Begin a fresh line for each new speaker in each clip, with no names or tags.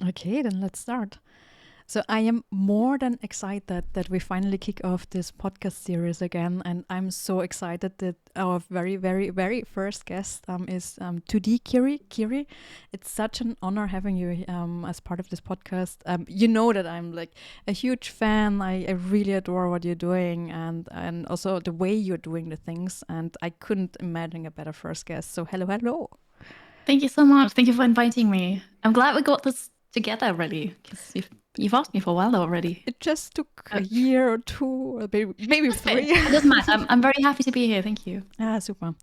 Okay, then let's start. So I am more than excited that we finally kick off this podcast series again, and I'm so excited that our very, very, very first guest is 2DKiri. Kiri, it's such an honor having you as part of this podcast. You know that I'm like a huge fan. I really adore what you're doing, and also the way you're doing the things. And I couldn't imagine a better first guest. So hello, hello.
Thank you so much. Thank you for inviting me. I'm glad we got this together really, because you've asked me for a while already.
It just took a
Uh,
year or two, or maybe
okay,
three.
it doesn't matter. I'm very happy to be here. Thank you.
Ah, super.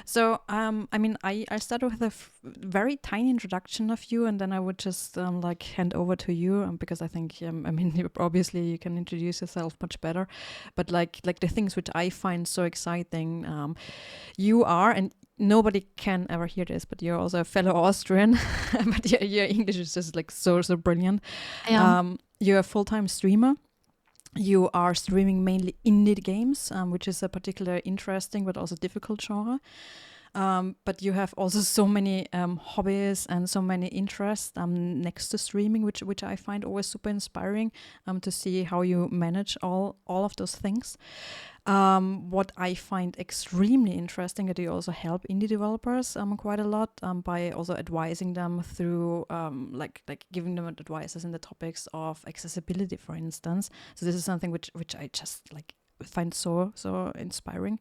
So, I mean, I started with a very tiny introduction of you, and then I would just like hand over to you because I think, I mean, obviously you can introduce yourself much better, but like the things which I find so exciting, you are, and nobody can ever hear this, but you're also a fellow Austrian, but your English is just like so brilliant.
I am.
You're a full-time streamer. You are streaming mainly indie games, which is a particular interesting but also difficult genre. But you have also so many hobbies and so many interests next to streaming, which I find always super inspiring to see how you manage all of those things. What I find extremely interesting that you also help indie developers quite a lot by also advising them through like giving them advices in the topics of accessibility, for instance. So this is something which I just like find so inspiring.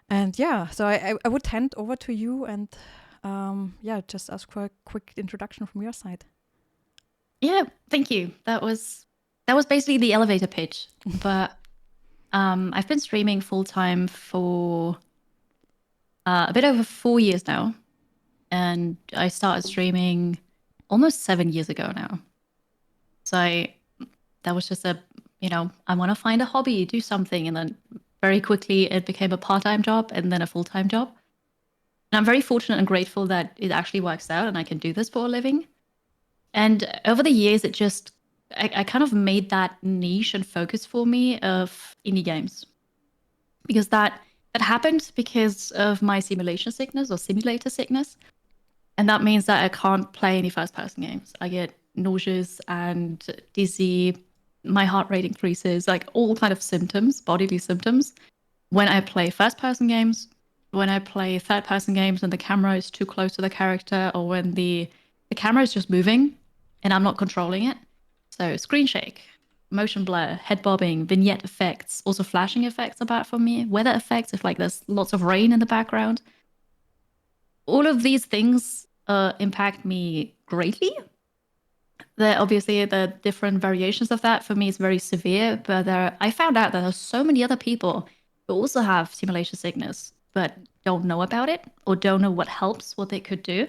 And yeah, so I would hand over to you and yeah, just ask for a quick introduction from your side.
Yeah, thank you. That was basically the elevator pitch. But I've been streaming full time for a bit over 4 years now, and I started streaming almost 7 years ago now. So that was just I want to find a hobby, do something, and then very quickly it became a part-time job and then a full-time job. And I'm very fortunate and grateful that it actually works out and I can do this for a living. And over the years, I kind of made that niche and focus for me of indie games, because that happened because of my simulation sickness or simulator sickness. And that means that I can't play any first person games. I get nauseous and dizzy, my heart rate increases, like all kind of symptoms, bodily symptoms, when I play first person games, when I play third person games and the camera is too close to the character, or when the camera is just moving and I'm not controlling it. So screen shake, motion blur, head bobbing, vignette effects, also flashing effects are bad for me, weather effects if like there's lots of rain in the background. All of these things impact me greatly. There obviously the different variations of that for me is very severe, but I found out that there are so many other people who also have simulation sickness but don't know about it or don't know what helps, what they could do.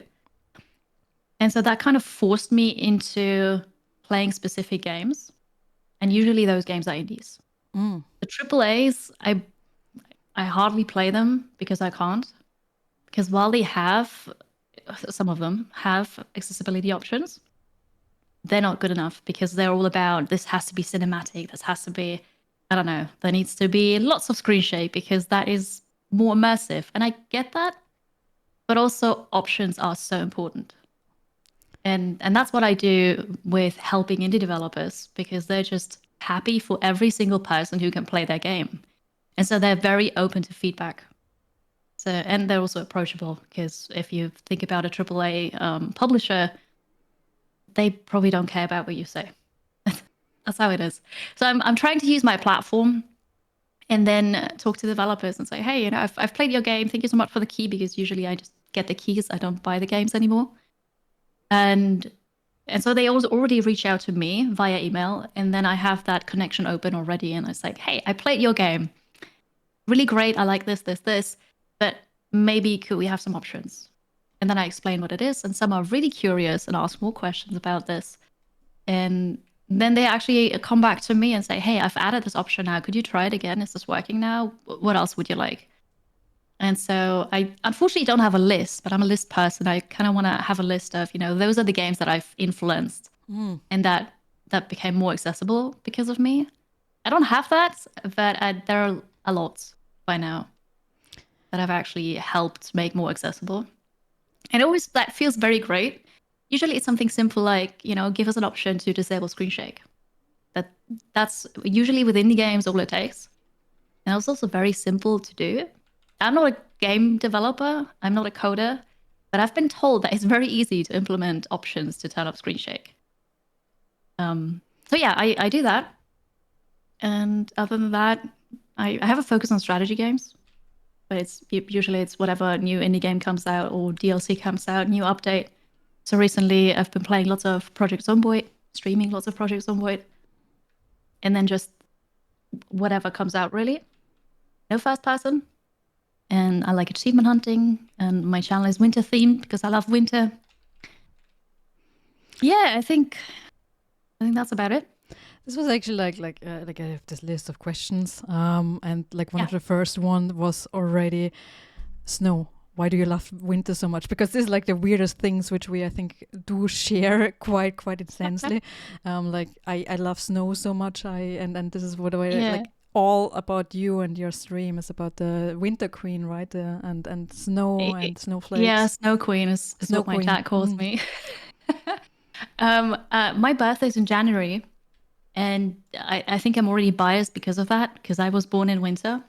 And so that kind of forced me into playing specific games. And usually those games are indies.
Mm.
The triple A's, I hardly play them because I can't. Because while they have, some of them have accessibility options, they're not good enough because they're all about this has to be cinematic. This has to be, I don't know, there needs to be lots of screen shake because that is more immersive. And I get that. But also options are so important. And that's what I do with helping indie developers, because they're just happy for every single person who can play their game. And so they're very open to feedback. So, and they're also approachable, because if you think about a AAA publisher, they probably don't care about what you say. That's how it is. So I'm trying to use my platform and then talk to developers and say, hey, I've played your game. Thank you so much for the key, because usually I just get the keys. I don't buy the games anymore. And so they already reach out to me via email, and then I have that connection open already, and it's like, hey, I played your game, really great, I like this, but maybe could we have some options? And then I explain what it is, and some are really curious and ask more questions about this, and then they actually come back to me and say, hey, I've added this option now, could you try it again, is this working now, what else would you like? And so I unfortunately don't have a list, but I'm a list person. I kind of want to have a list of, those are the games that I've influenced and that became more accessible because of me. I don't have that, but there are a lot by now that I've actually helped make more accessible. And always that feels very great usually it's something simple like, give us an option to disable screen shake. That's usually within the games all it takes. And it's also very simple to do. I'm not a game developer, I'm not a coder, but I've been told that it's very easy to implement options to turn off screen shake. So yeah, I do that. And other than that, I have a focus on strategy games, but usually it's whatever new indie game comes out or DLC comes out, new update. So recently I've been playing lots of Project Zomboid, streaming lots of Project Zomboid, and then just whatever comes out really. No first person. And I like achievement hunting, and my channel is winter themed because I love winter. Yeah, I think that's about it.
This was actually like I have this list of questions, and like one of the first one was already snow. Why do you love winter so much? Because this is like the weirdest things which we I think do share quite intensely. Like I love snow so much. And this is what I like. All about you and your stream is about the winter queen, right? And snow and snowflakes.
Yeah, snow queen is what my cat calls me. My birthday's in January, and I think I'm already biased because of that, because I was born in winter.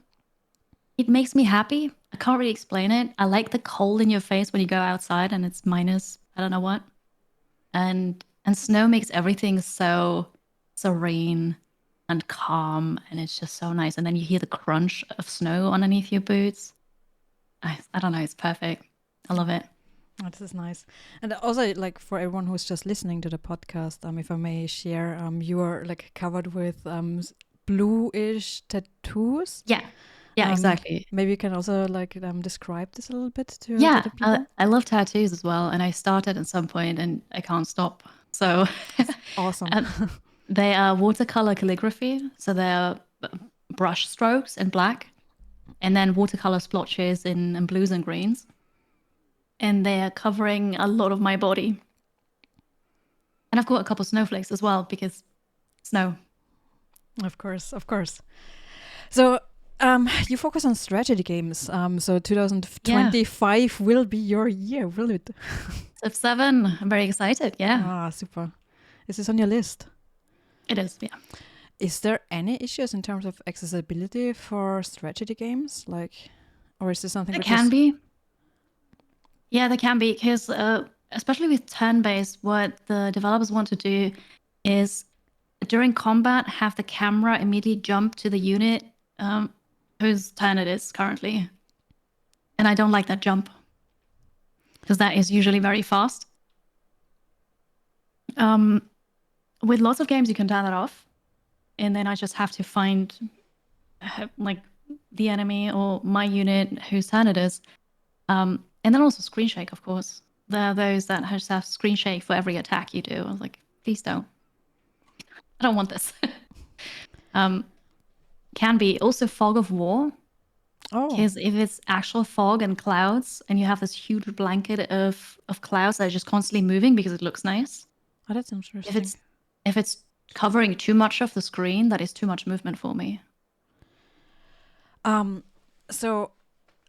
It makes me happy. I can't really explain it. I like the cold in your face when you go outside and it's minus, I don't know what. And snow makes everything so serene and calm, and it's just so nice. And then you hear the crunch of snow underneath your boots. I don't know, it's perfect. I love it.
Oh, this is nice. And also, like, for everyone who's just listening to the podcast, if I may share, you are like covered with bluish tattoos.
Yeah, exactly.
Maybe you can also like describe this a little bit to the people.
I love tattoos as well, and I started at some point and I can't stop. So
awesome.
They are watercolor calligraphy, so they're brush strokes in black, and then watercolor splotches in blues and greens. And they are covering a lot of my body. And I've got a couple snowflakes as well, because snow.
Of course. So you focus on strategy games. So 2025 will be your year, will it?
Civ 7. I'm very excited. Yeah.
Ah, super. Is this on your list?
It is, yeah.
Is there any issues in terms of accessibility for strategy games? Like, or is this something
there can be? Yeah, there can be, because especially with turn-based, what the developers want to do is during combat have the camera immediately jump to the unit whose turn it is currently. And I don't like that jump, because that is usually very fast. With lots of games, you can turn that off, and then I just have to find like the enemy or my unit whose turn it is. And then also screen shake, of course. There are those that just have screen shake for every attack you do. I was like, please don't. I don't want this. Can be also fog of war. Because if it's actual fog and clouds, and you have this huge blanket of clouds that are just constantly moving because it looks nice.
Oh, that's interesting.
If it's covering too much of the screen, that is too much movement for me.
So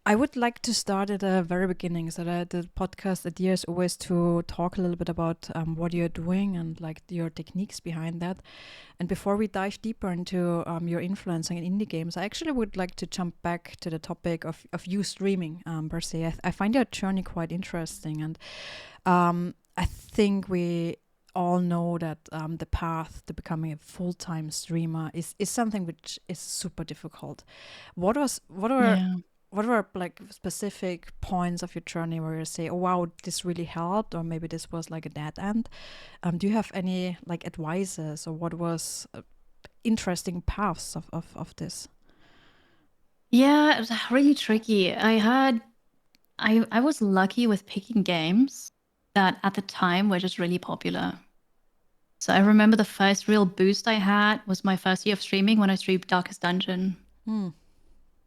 I would like to start at the very beginning. So the podcast idea is always to talk a little bit about what you're doing and like your techniques behind that. And before we dive deeper into your influencing in indie games, I actually would like to jump back to the topic of you streaming per se. I find your journey quite interesting, and I think we all know that the path to becoming a full-time streamer is something which is super difficult. What were like specific points of your journey where you say, oh wow, this really helped, or maybe this was like a dead end? Do you have any like advices, or what was interesting paths of this?
Yeah, it was really tricky. I was lucky with picking games that at the time were just really popular. So I remember the first real boost I had was my first year of streaming when I streamed Darkest Dungeon.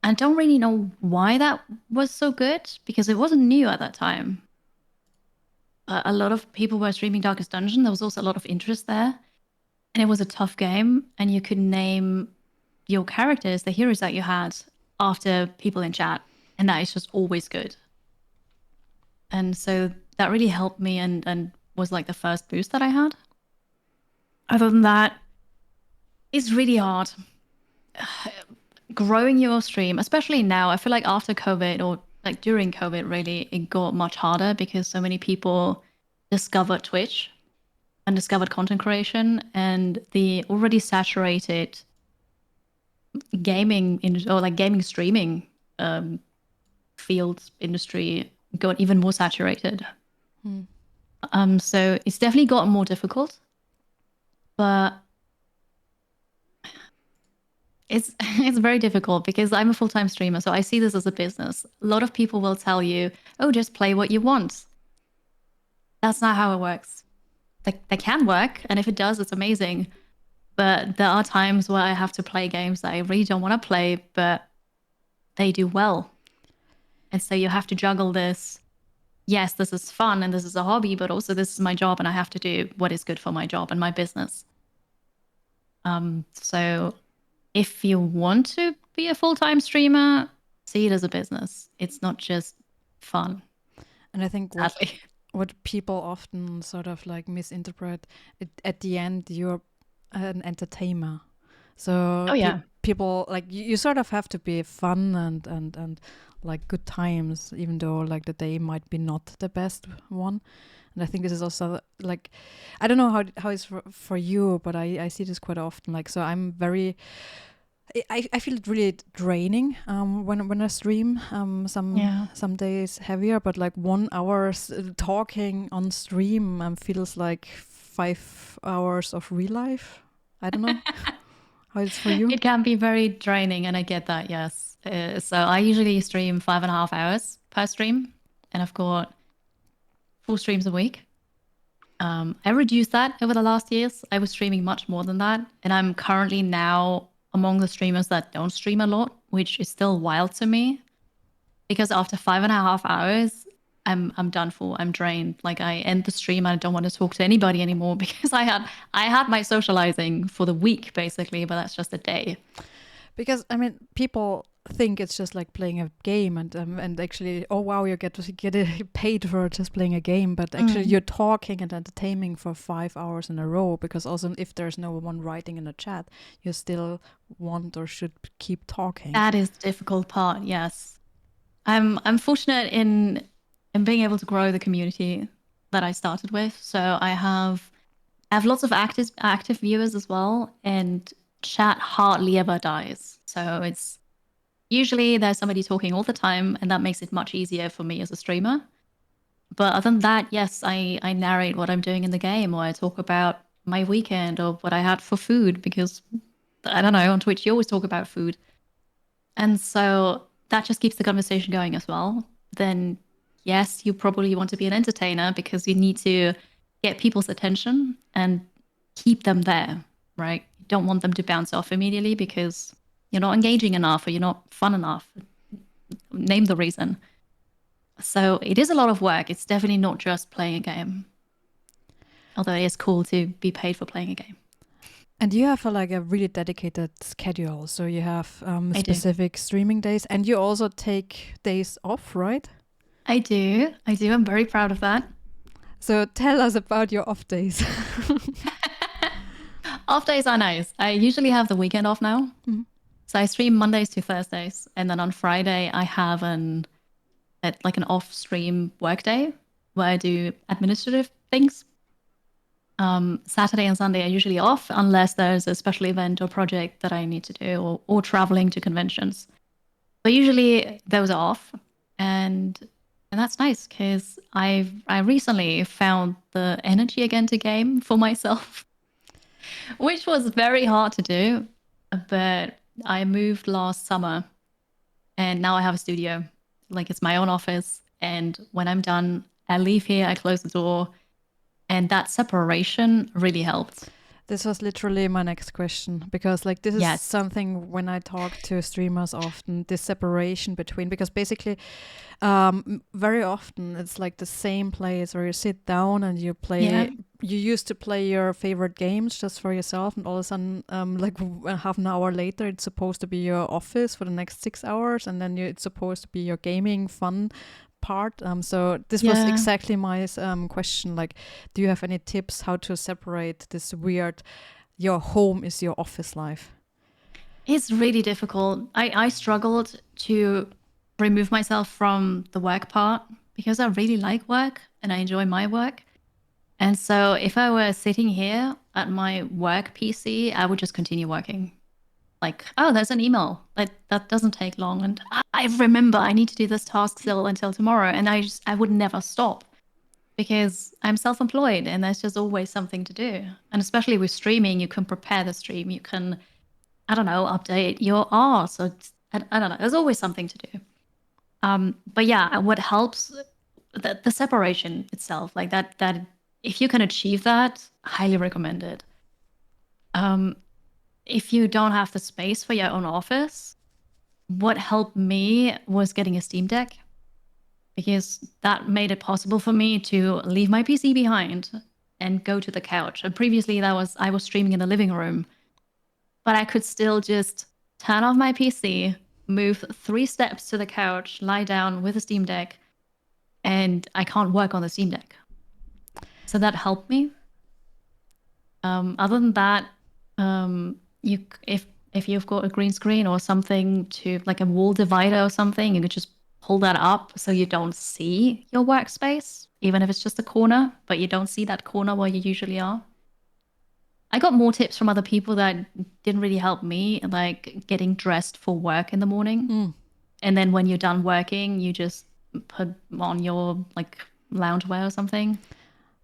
I don't really know why that was so good, because it wasn't new at that time. A lot of people were streaming Darkest Dungeon. There was also a lot of interest there. And it was a tough game, and you could name your characters, the heroes that you had, after people in chat. And that is just always good. And so that really helped me and was like the first boost that I had. Other than that, it's really hard. Growing your stream, especially now, I feel like after COVID or like during COVID, really, it got much harder because so many people discovered Twitch and discovered content creation, and the already saturated gaming or like gaming streaming field industry got even more saturated. So it's definitely gotten more difficult, but it's very difficult because I'm a full-time streamer, so I see this as a business. A lot of people will tell you, "Oh, just play what you want." That's not how it works. That can work, and if it does, it's amazing. But there are times where I have to play games that I really don't want to play, but they do well. And so you have to juggle this. Yes, this is fun and this is a hobby, but also this is my job and I have to do what is good for my job and my business. So if you want to be a full-time streamer, see it as a business. It's not just fun.
And I think what people often sort of like misinterpret, at the end, you're an entertainer. So people like you sort of have to be fun and like good times, even though like the day might be not the best one. And I think this is also like, I don't know how it's for you, but I see this quite often. Like, so I'm very, I feel it really draining when I stream. Some days heavier, but like 1 hour talking on stream feels like 5 hours of real life. I don't know how it's for you.
It can be very draining, and I get that. Yes. So I usually stream 5.5 hours per stream, and I've got 4 streams a week. I reduced that over the last years. I was streaming much more than that, and I'm currently now among the streamers that don't stream a lot, which is still wild to me. Because after 5.5 hours, I'm done for. I'm drained. Like I end the stream, I don't want to talk to anybody anymore because I had my socializing for the week basically, but that's just a day.
Because I mean, people think it's just like playing a game, and actually, oh wow, you get paid for just playing a game, but actually you're talking and entertaining for 5 hours in a row. Because also, if there's no one writing in the chat, you still want or should keep talking.
That is the difficult part. Yes, I'm fortunate in being able to grow the community that I started with. So I have lots of active viewers as well, and chat hardly ever dies. So it's usually there's somebody talking all the time, and that makes it much easier for me as a streamer. But other than that, yes, I narrate what I'm doing in the game, or I talk about my weekend or what I had for food, because I don't know, on Twitch you always talk about food. And so that just keeps the conversation going as well. Then yes, you probably want to be an entertainer because you need to get people's attention and keep them there, right? You don't want them to bounce off immediately because you're not engaging enough or you're not fun enough. Name the reason. So it is a lot of work. It's definitely not just playing a game. Although it is cool to be paid for playing a game.
And you have a really dedicated schedule. So you have specific streaming days, and you also take days off, right?
I do. I'm very proud of that.
So tell us about your off days.
Off days are nice. I usually have the weekend off now. Mm-hmm. So I stream Mondays to Thursdays. And then on Friday, I have an off stream work day where I do administrative things. Saturday and Sunday are usually off unless there's a special event or project that I need to do or traveling to conventions. But usually those are off. And that's nice because I recently found the energy again to game for myself, which was very hard to do. But I moved last summer and now I have a studio. Like it's my own office. And when I'm done, I leave here, I close the door. And that separation really helped.
This was literally my next question, because like this is something when I talk to streamers often, this separation between, because basically very often it's like the same place where you sit down and you play, you used to play your favorite games just for yourself, and all of a sudden like half an hour later it's supposed to be your office for the next 6 hours, and then it's supposed to be your gaming fun part. So this was exactly my question. Like, do you have any tips how to separate this weird, your home is your office life?
It's really difficult. I struggled to remove myself from the work part because I really like work and I enjoy my work. And so if I were sitting here at my work PC, I would just continue working. Like, oh, there's an email. That doesn't take long. And I remember I need to do this task still until tomorrow. And I would never stop because I'm self-employed and there's just always something to do. And especially with streaming, you can prepare the stream. You can, I don't know, update your art. So I don't know. There's always something to do. But yeah, what helps the separation itself, like that if you can achieve that, highly recommend it. If you don't have the space for your own office, what helped me was getting a Steam Deck because that made it possible for me to leave my PC behind and go to the couch. And previously I was streaming in the living room, but I could still just turn off my PC, move 3 steps to the couch, lie down with a Steam Deck, and I can't work on the Steam Deck. So that helped me. Other than that, if you've got a green screen or something to like a wall divider or something, you could just pull that up so you don't see your workspace, even if it's just a corner, but you don't see that corner where you usually are. I got more tips from other people that didn't really help me, like getting dressed for work in the morning. And then when you're done working, you just put on your like loungewear or something,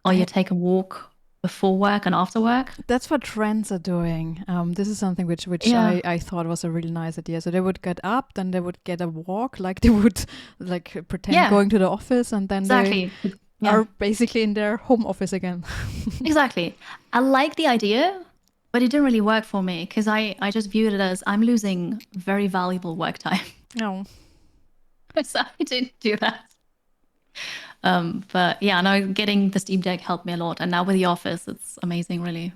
or you take a walk before work and after work.
That's what trends are doing. This is something which I thought was a really nice idea. So they would get up, then they would get a walk, like they would like pretend going to the office, and then they are basically in their home office again.
Exactly. I like the idea, but it didn't really work for me because I just viewed it as I'm losing very valuable work time.
No.
So I didn't do that. But yeah, no, getting the Steam Deck helped me a lot. And now with the office, it's amazing, really.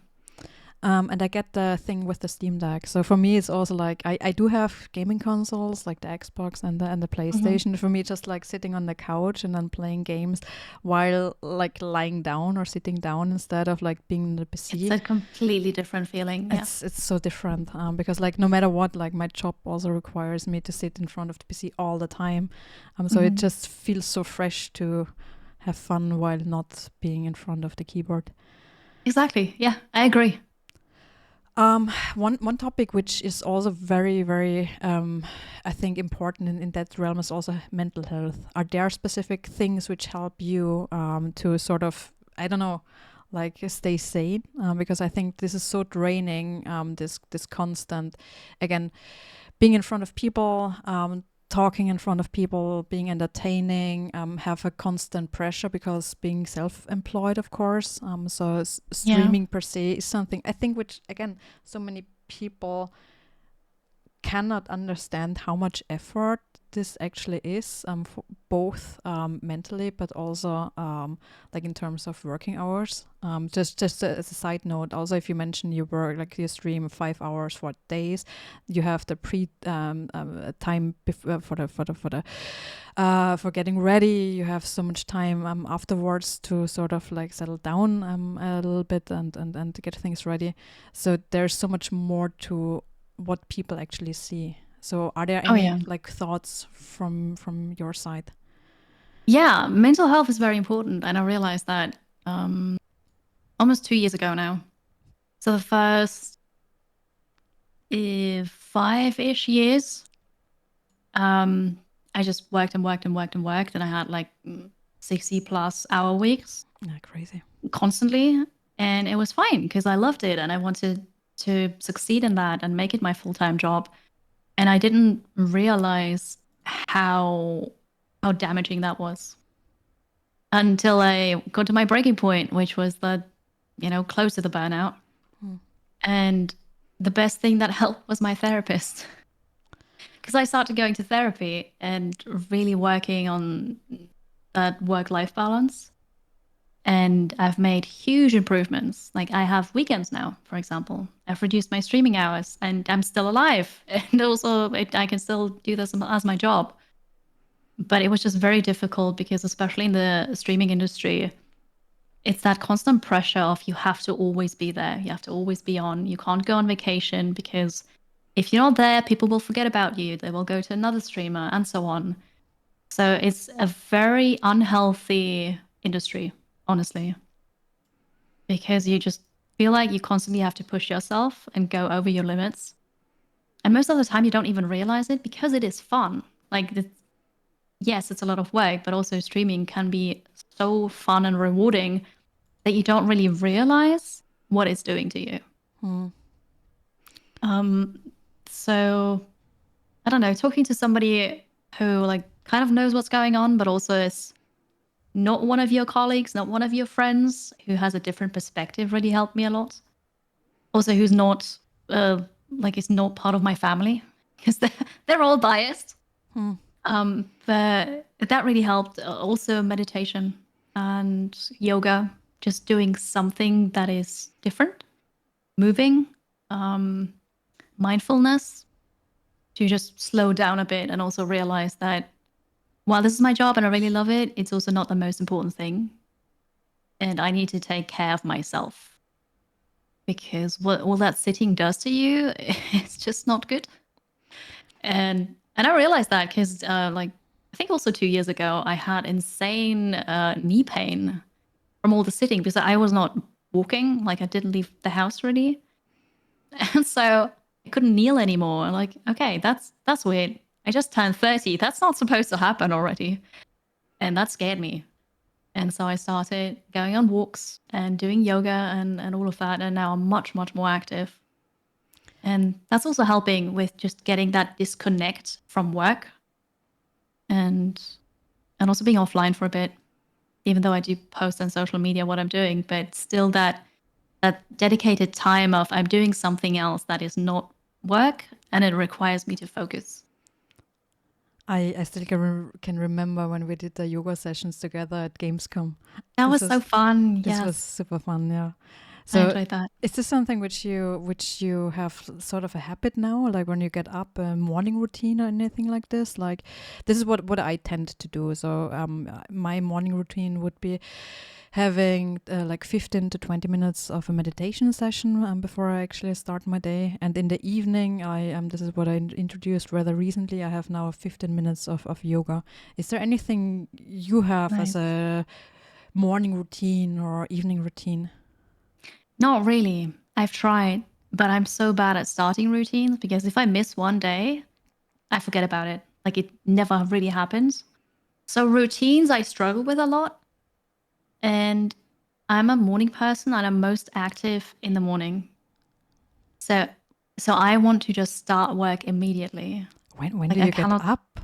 And I get the thing with the Steam Deck. So for me, it's also like I do have gaming consoles like the Xbox and the PlayStation. For me, just like sitting on the couch and then playing games while like lying down or sitting down instead of like being in the PC.
It's a completely different feeling.
It's so different because like no matter what, like my job also requires me to sit in front of the PC all the time. So it just feels so fresh to have fun while not being in front of the keyboard.
Exactly. Yeah, I agree.
One topic which is also very, very, I think important in that realm is also mental health. Are there specific things which help you to sort of, I don't know, like stay sane? Because I think this is so draining, this constant, again, being in front of people, talking in front of people, being entertaining, have a constant pressure because being self-employed, of course. So streaming per se is something I think which, again, so many people cannot understand how much effort this actually is, for both mentally, but also like in terms of working hours. Just as a side note, also if you mention you work like you stream 5 hours for days, you have the time for getting ready. You have so much time afterwards to sort of like settle down a little bit and to get things ready. So there's so much more to what people actually see. So are there any like thoughts from your side?
Yeah, mental health is very important. And I realized that almost 2 years ago now. So the first 5-ish years, I just worked and worked and worked and worked. And I had like 60+ hour weeks.
Yeah, crazy.
Constantly. And it was fine because I loved it and I wanted to succeed in that and make it my full-time job. And I didn't realize how damaging that was until I got to my breaking point, which was close to the burnout. And the best thing that helped was my therapist. Because I started going to therapy and really working on that work-life balance. And I've made huge improvements. Like I have weekends now, for example. I've reduced my streaming hours and I'm still alive. And also I can still do this as my job. But it was just very difficult because, especially in the streaming industry, it's that constant pressure of you have to always be there. You have to always be on. You can't go on vacation because if you're not there, people will forget about you. They will go to another streamer and so on. So it's a very unhealthy industry, honestly, because you just feel like you constantly have to push yourself and go over your limits. And most of the time, you don't even realize it because it is fun. Like, yes, it's a lot of work, but also streaming can be so fun and rewarding that you don't really realize what it's doing to you. So I don't know, talking to somebody who like kind of knows what's going on, but also is not one of your colleagues, not one of your friends, who has a different perspective really helped me a lot. Also, who's not like is not part of my family because they're all biased. But that really helped. Also, meditation and yoga, just doing something that is different, moving, mindfulness, to just slow down a bit and also realize that while this is my job and I really love it, it's also not the most important thing. And I need to take care of myself because what all that sitting does to you, it's just not good. And I realized that because like I think also 2 years ago I had insane knee pain from all the sitting because I was not walking, like I didn't leave the house really. And so I couldn't kneel anymore. I'm like, okay, that's weird. I just turned 30. That's not supposed to happen already. And that scared me. And so I started going on walks and doing yoga and all of that. And now I'm much, much more active. And that's also helping with just getting that disconnect from work and also being offline for a bit, even though I do post on social media what I'm doing, but still that dedicated time of I'm doing something else that is not work and it requires me to focus.
I still can remember when we did the yoga sessions together at Gamescom.
That was so fun.
This
yes.
was super fun, yeah.
So I enjoyed that.
Is this something which you have sort of a habit now, like when you get up, a morning routine or anything like this? Like this is what I tend to do. So my morning routine would be having like 15 to 20 minutes of a meditation session before I actually start my day. And in the evening, this is what I introduced rather recently. I have now 15 minutes of yoga. Is there anything you have as a morning routine or evening routine?
Not really. I've tried, but I'm so bad at starting routines because if I miss one day, I forget about it. Like it never really happens. So routines I struggle with a lot. And I'm a morning person and I'm most active in the morning. So I want to just start work immediately.
When do you get up?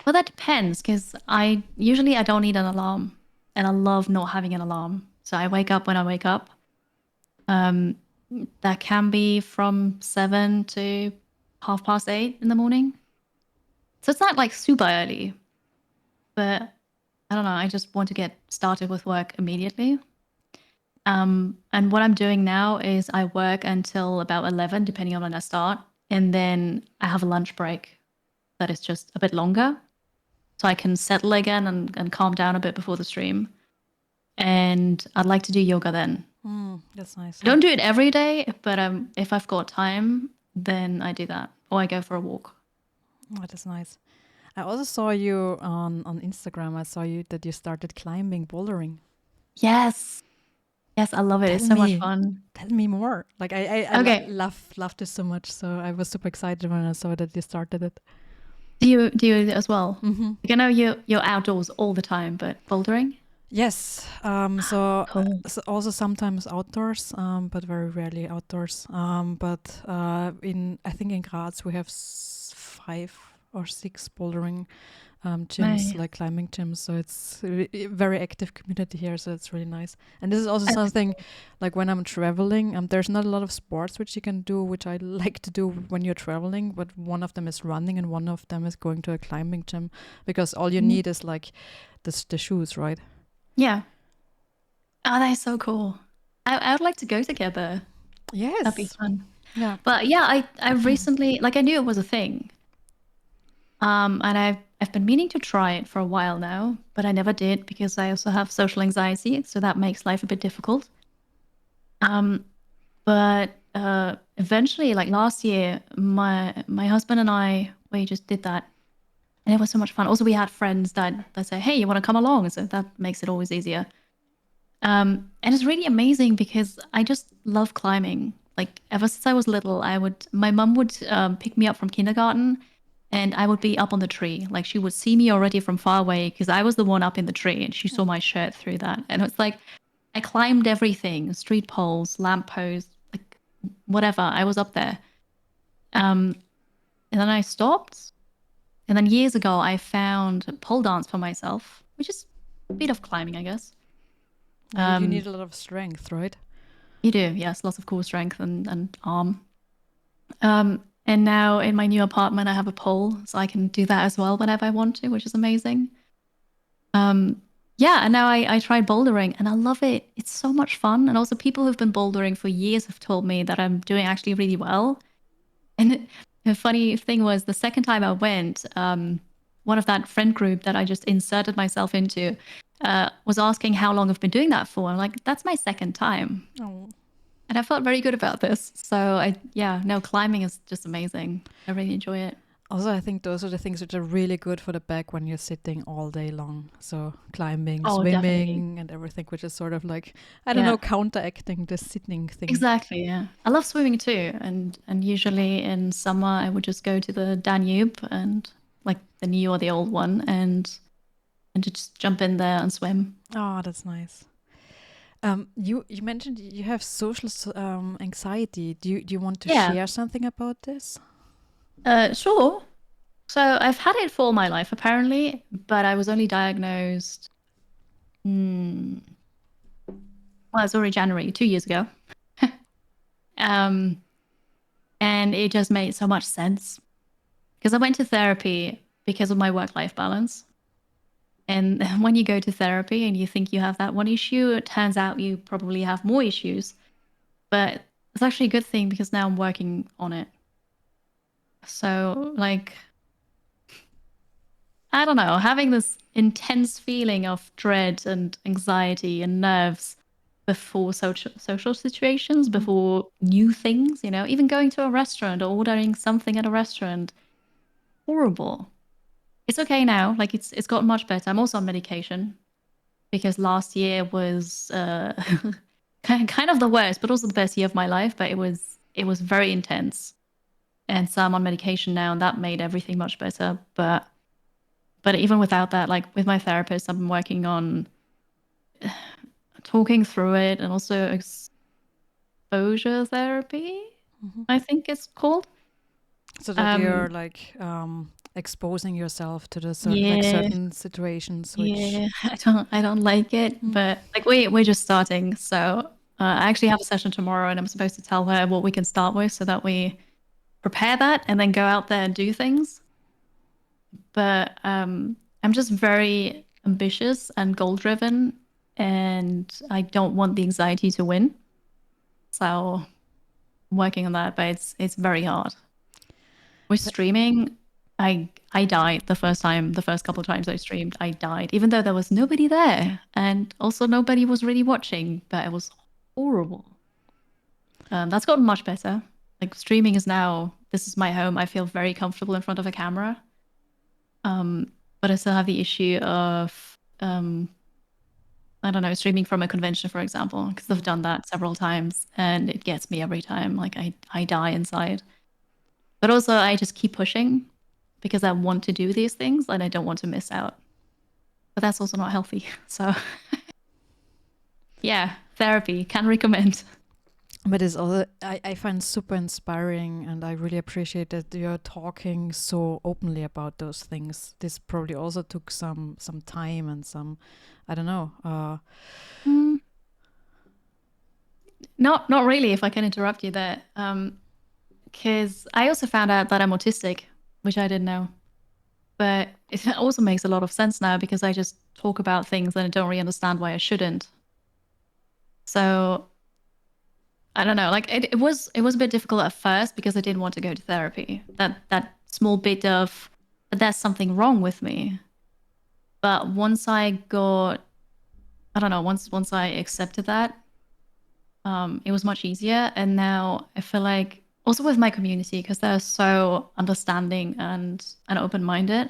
Well, that depends because I don't need an alarm and I love not having an alarm. So I wake up when I wake up. That can be from 7 to 8:30 in the morning. So it's not like super early, but I don't know. I just want to get started with work immediately. And what I'm doing now is I work until about 11, depending on when I start. And then I have a lunch break that is just a bit longer. So I can settle again and calm down a bit before the stream. And I'd like to do yoga then.
That's nice.
I don't do it every day, but if I've got time, then I do that. Or I go for a walk.
Oh, that's nice. I also saw you on Instagram. I saw that you started climbing, bouldering.
Yes. Yes, I love it. It's so much fun.
Tell me more. Like I love this so much. So I was super excited when I saw that you started it.
Do you as well? Mm-hmm. Like I know you're outdoors all the time, but bouldering?
Yes. So also sometimes outdoors, but very rarely outdoors. But I think in Graz we have 5 or 6 bouldering gyms, like climbing gyms. So it's a very active community here. So it's really nice. And this is also something like when I'm traveling, there's not a lot of sports which you can do, which I like to do when you're traveling. But one of them is running and one of them is going to a climbing gym because all you need is like the shoes, right?
Yeah. Oh, that is so cool. I would like to go together.
Yes.
That'd be fun.
Yeah.
But yeah, I recently, like I knew it was a thing. And I've been meaning to try it for a while now, but I never did because I also have social anxiety, so that makes life a bit difficult. Um, but eventually, like last year, my husband and I we just did that, and it was so much fun. Also, we had friends that say, "Hey, you want to come along?" So that makes it always easier. And it's really amazing because I just love climbing. Like ever since I was little, my mum would pick me up from kindergarten and I would be up on the tree. Like she would see me already from far away because I was the one up in the tree and she saw my shirt through that. And it's like I climbed everything, street poles, lamp posts, like whatever. I was up there. Um, and then I stopped. And then years ago, I found pole dance for myself, which is a bit of climbing, I guess.
You
Um,
need a lot of strength, right?
You do, yes, lots of core strength and arm. And now in my new apartment, I have a pole, so I can do that as well whenever I want to, which is amazing. Um, yeah, and now I tried bouldering and I love it. It's so much fun. And also, people who've been bouldering for years have told me that I'm doing actually really well. And the funny thing was, the second time I went, one of that friend group that I just inserted myself into was asking how long I've been doing that for. I'm like, that's my second time.
Oh.
And I felt very good about this. So yeah, no, climbing is just amazing. I really enjoy it.
Also, I think those are the things which are really good for the back when you're sitting all day long. So climbing,
Oh, definitely.
swimming, and everything, which is sort of like, I don't know,
Yeah,
counteracting the sitting thing.
exactly. Yeah. I love swimming too. And usually in summer I would just go to the Danube and like the new or the old one and just jump in there and swim.
Oh, that's nice. You mentioned you have social anxiety. Do you want to
Yeah.
share something about this?
Sure. So I've had it for all my life apparently, but I was only diagnosed hmm, well, it's already January, 2 years ago. Um, and it just made so much sense because I went to therapy because of my work-life balance. And when you go to therapy and you think you have that one issue, it turns out you probably have more issues. But it's actually a good thing because now I'm working on it. So, like, I don't know, having this intense feeling of dread and anxiety and nerves before social situations,
Mm.
before new things, even going to a restaurant or ordering something at a restaurant, horrible. It's okay now. Like it's gotten much better. I'm also on medication because last year was kind of the worst, but also the best year of my life. But it was very intense, and so I'm on medication now, and that made everything much better. But even without that, like with my therapist, I've been working on talking through it, and also exposure therapy,
Mhm.
I think it's called.
So that you're
Um,
like exposing yourself to the
yeah,
certain situations, which.
yeah, I don't like it,
Mm.
but like we're just starting, so I actually have a session tomorrow, and I'm supposed to tell her what we can start with so that we prepare that and then go out there and do things. But I'm just very ambitious and goal driven, and I don't want the anxiety to win. So I'm working on that, but it's very hard. With
But
streaming, I died the first couple of times I streamed, I died, even though there was nobody there, and also nobody was really watching, but it was horrible. That's gotten much better. Like streaming is now, this is my home. I feel very comfortable in front of a camera. But I still have the issue of I don't know, streaming from a convention, for example, because I've
mm.
done that several times and it gets me every time. Like I die inside. But also I just keep pushing because I want to do these things and I don't want to miss out. But that's also not healthy. So yeah, therapy can recommend.
But it's also I find super inspiring, and I really appreciate that you're talking so openly about those things. This probably also took some time and some, I don't know.
Mm, not really, if I can interrupt you there. Because I also found out that I'm autistic, which I didn't know. But it also makes a lot of sense now because I just talk about things and I don't really understand why I shouldn't. So I don't know. Like it was a bit difficult at first because I didn't want to go to therapy. That small bit of but there's something wrong with me. But once I got, I don't know, once I accepted that, it was much easier. And now I feel like also with my community, because they're so understanding and open-minded,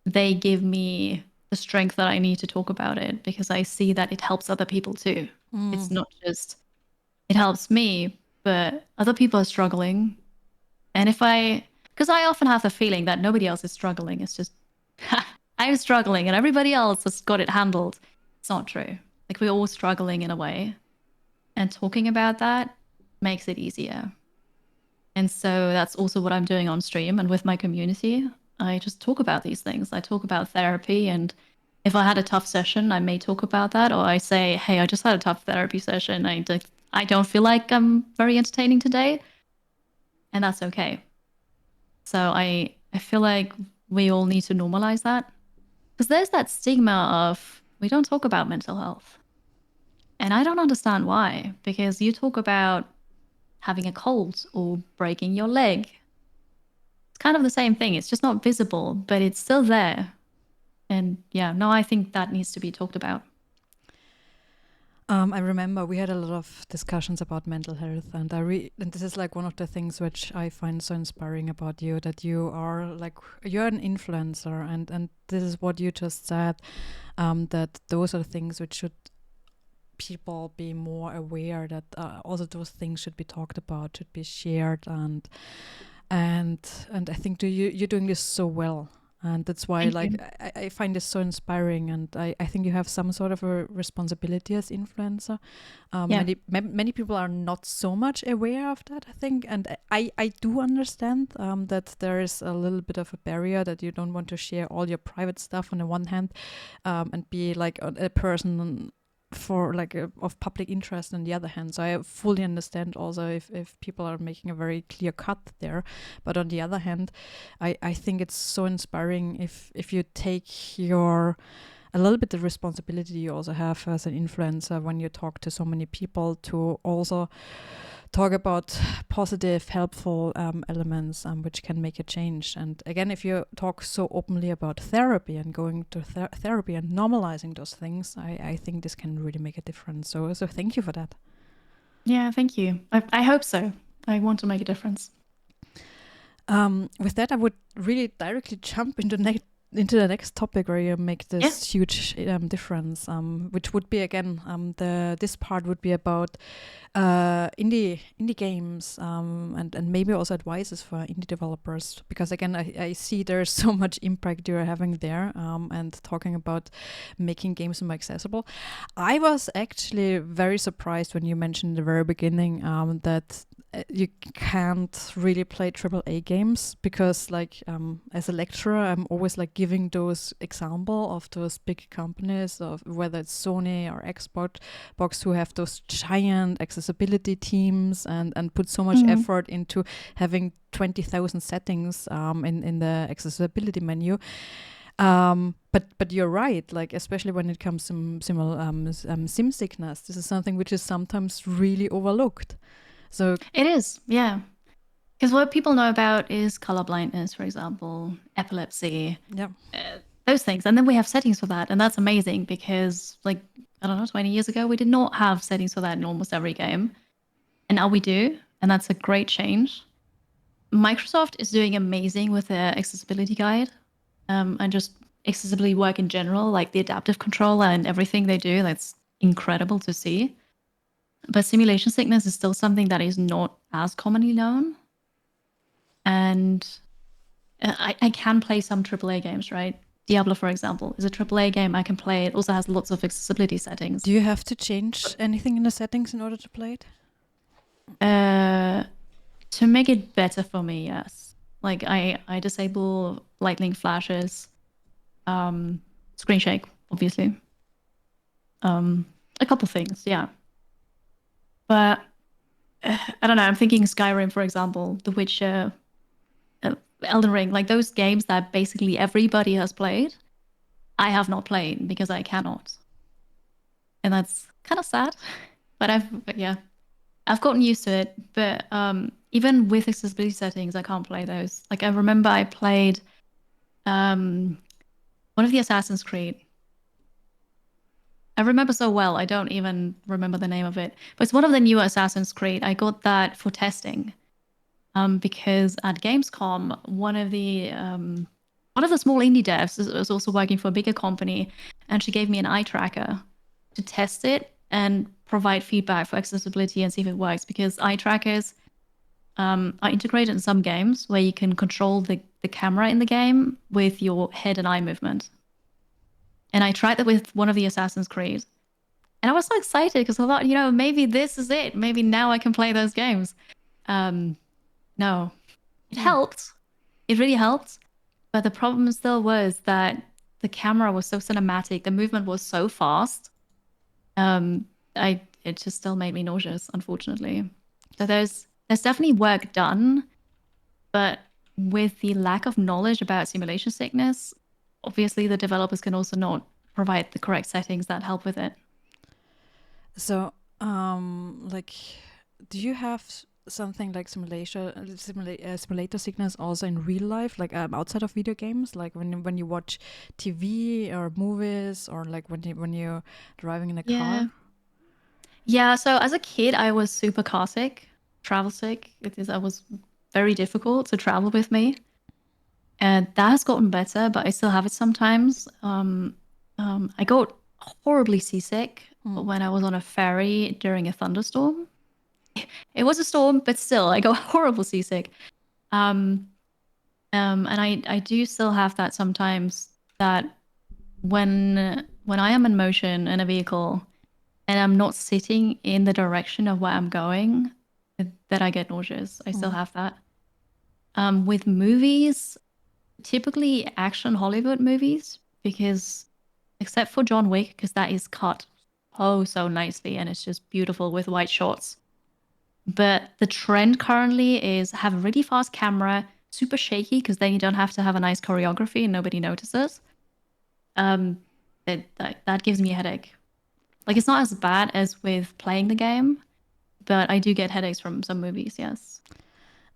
they give me the strength that I need to talk about it because I see that it helps other people too. It's not just it helps me, but other people are struggling. And because I often have the feeling that nobody else is struggling. It's just I'm struggling and everybody else has got it handled. It's not true. Like we're all struggling in a way. And talking about that makes it easier. And so that's also what I'm doing on stream and with my community. I just talk about these things. I talk about therapy. And if I had a tough session, I may talk about that. Or I say, hey, I just had a tough therapy session. I don't feel like I'm very entertaining today. And that's okay. So I feel like we all need to normalize that. Because there's that stigma of we don't talk about mental health. And I don't understand why. Because you talk about having a cold or breaking your leg. It's kind of the same thing. It's just not visible, but it's still there. And yeah, no, I think that needs to be talked about.
I remember we had a lot of discussions about mental health, and and this is like one of the things which I find so inspiring about you, that you're an influencer, and this is what you just said, that those are things which should people be more aware that also those things should be talked about, should be shared, and I think you're doing this so well. And that's why I find this so inspiring, and I think you have some sort of a responsibility as influencer.
Yeah.
Many people are not so much aware of that, I think, and I do understand that there is a little bit of a barrier, that you don't want to share all your private stuff on the one hand, and be like a person for like of public interest on the other hand. So I fully understand also if people are making a very clear cut there. But on the other hand, I think it's so inspiring if you take a little bit the responsibility you also have as an influencer when you talk to so many people, to also talk about positive, helpful elements which can make a change. And again, if you talk so openly about therapy and going to therapy and normalizing those things, I think this can really make a difference. So thank you for that.
Yeah, thank you. I hope so. I want to make a difference.
With that, I would really directly jump into the next topic where you make this huge difference, which would be again this part would be about indie games, and maybe also advices for indie developers, because again I see there's so much impact you're having there, and talking about making games more accessible. I was actually very surprised when you mentioned in the very beginning that you can't really play AAA games, because like as a lecturer I'm always like giving those example of those big companies, of whether it's Sony or Xbox, who have those giant accessibility teams and put so much effort into having 20,000 settings in the accessibility menu. But you're right, like especially when it comes to sim sickness, this is something which is sometimes really overlooked. So
it is, yeah. Because what people know about is color blindness, for example, epilepsy, those things. And then we have settings for that. And that's amazing because, like, I don't know, 20 years ago, we did not have settings for that in almost every game. And now we do. And that's a great change. Microsoft is doing amazing with their accessibility guide, and just accessibility work in general, like the adaptive controller and everything they do. That's incredible to see. But simulation sickness is still something that is not as commonly known. And I can play some AAA games, right? Diablo, for example, is a AAA game. I can play. It also has lots of accessibility settings.
Do you have to change anything in the settings in order to play it?
To make it better for me, yes. Like I disable lightning flashes, screen shake, obviously. A couple things, yeah. But I don't know. I'm thinking Skyrim, for example, The Witcher, Elden Ring, like those games that basically everybody has played. I have not played because I cannot, and that's kind of sad. But I've gotten used to it. But even with accessibility settings, I can't play those. Like I remember I played One of the Assassin's Creed. I remember so well. I don't even remember the name of it, but it's one of the newer Assassin's Creed. I got that for testing. Because at Gamescom, one of the small indie devs was also working for a bigger company, and she gave me an eye tracker to test it and provide feedback for accessibility and see if it works. Because eye trackers are integrated in some games where you can control the camera in the game with your head and eye movement. And I tried that with one of the Assassin's Creed. And I was so excited because I thought, maybe this is it. Maybe now I can play those games. No, it helped. It really helped. But the problem still was that the camera was so cinematic. The movement was so fast. It just still made me nauseous, unfortunately. So there's definitely work done, but with the lack of knowledge about simulation sickness, obviously the developers can also not provide the correct settings that help with it.
So, do you have something like simulator sickness also in real life, like outside of video games, like when you watch TV or movies, or like when you're driving in a car?
Yeah. So as a kid, I was super car sick, travel sick. That was very difficult to travel with me, and that has gotten better, but I still have it sometimes. I got horribly seasick when I was on a ferry during a thunderstorm. It was a storm, but still, I got horrible seasick. And I do still have that sometimes, that when I am in motion in a vehicle and I'm not sitting in the direction of where I'm going, that I get nauseous. I still have that. With movies, typically action Hollywood movies, because except for John Wick, because that is cut so nicely and it's just beautiful with white shots. But the trend currently is have a really fast camera, super shaky, because then you don't have to have a nice choreography and nobody notices. That gives me a headache. Like, it's not as bad as with playing the game, but I do get headaches from some movies, yes.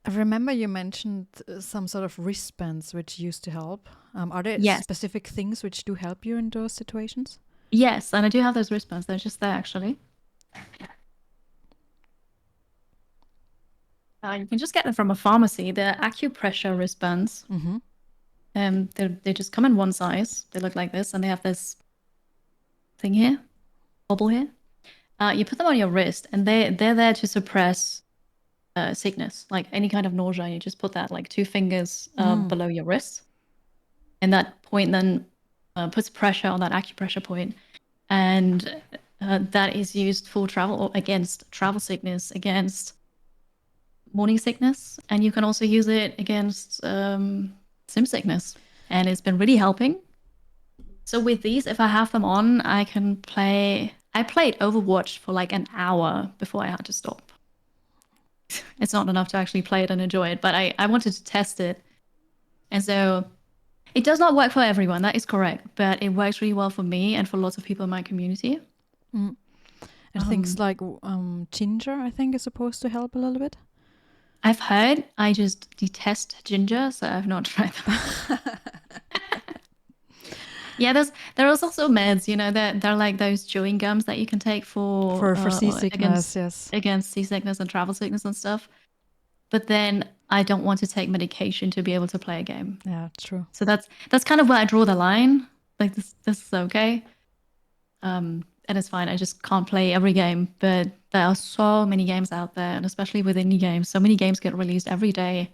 I remember you mentioned some sort of wristbands which used to help. Are there specific things which do help you in those situations?
Yes, and I do have those wristbands. They're just there, actually. You can just get them from a pharmacy. They're acupressure wristbands. They just come in one size. They look like this, and they have this thing here, bubble here. You put them on your wrist, and they're there to suppress sickness, like any kind of nausea. You just put that like 2 fingers below your wrist, and that point then puts pressure on that acupressure point, and that is used for travel, or against travel sickness, against morning sickness, and you can also use it against sim sickness, and it's been really helping. So with these, if I have them on, I can play. I played Overwatch for like an hour before I had to stop. It's not enough to actually play it and enjoy it, but I wanted to test it. And so it does not work for everyone, that is correct, but it works really well for me and for lots of people in my community.
And things like ginger, I think, is supposed to help a little bit.
I've heard. I just detest ginger, so I've not tried them. Yeah, there are also meds, they're like those chewing gums that you can take for
seasickness,
against seasickness and travel sickness and stuff. But then I don't want to take medication to be able to play a game.
Yeah, true.
So that's kind of where I draw the line. Like, this is okay. And it's fine. I just can't play every game. But there are so many games out there, and especially with indie games, so many games get released every day.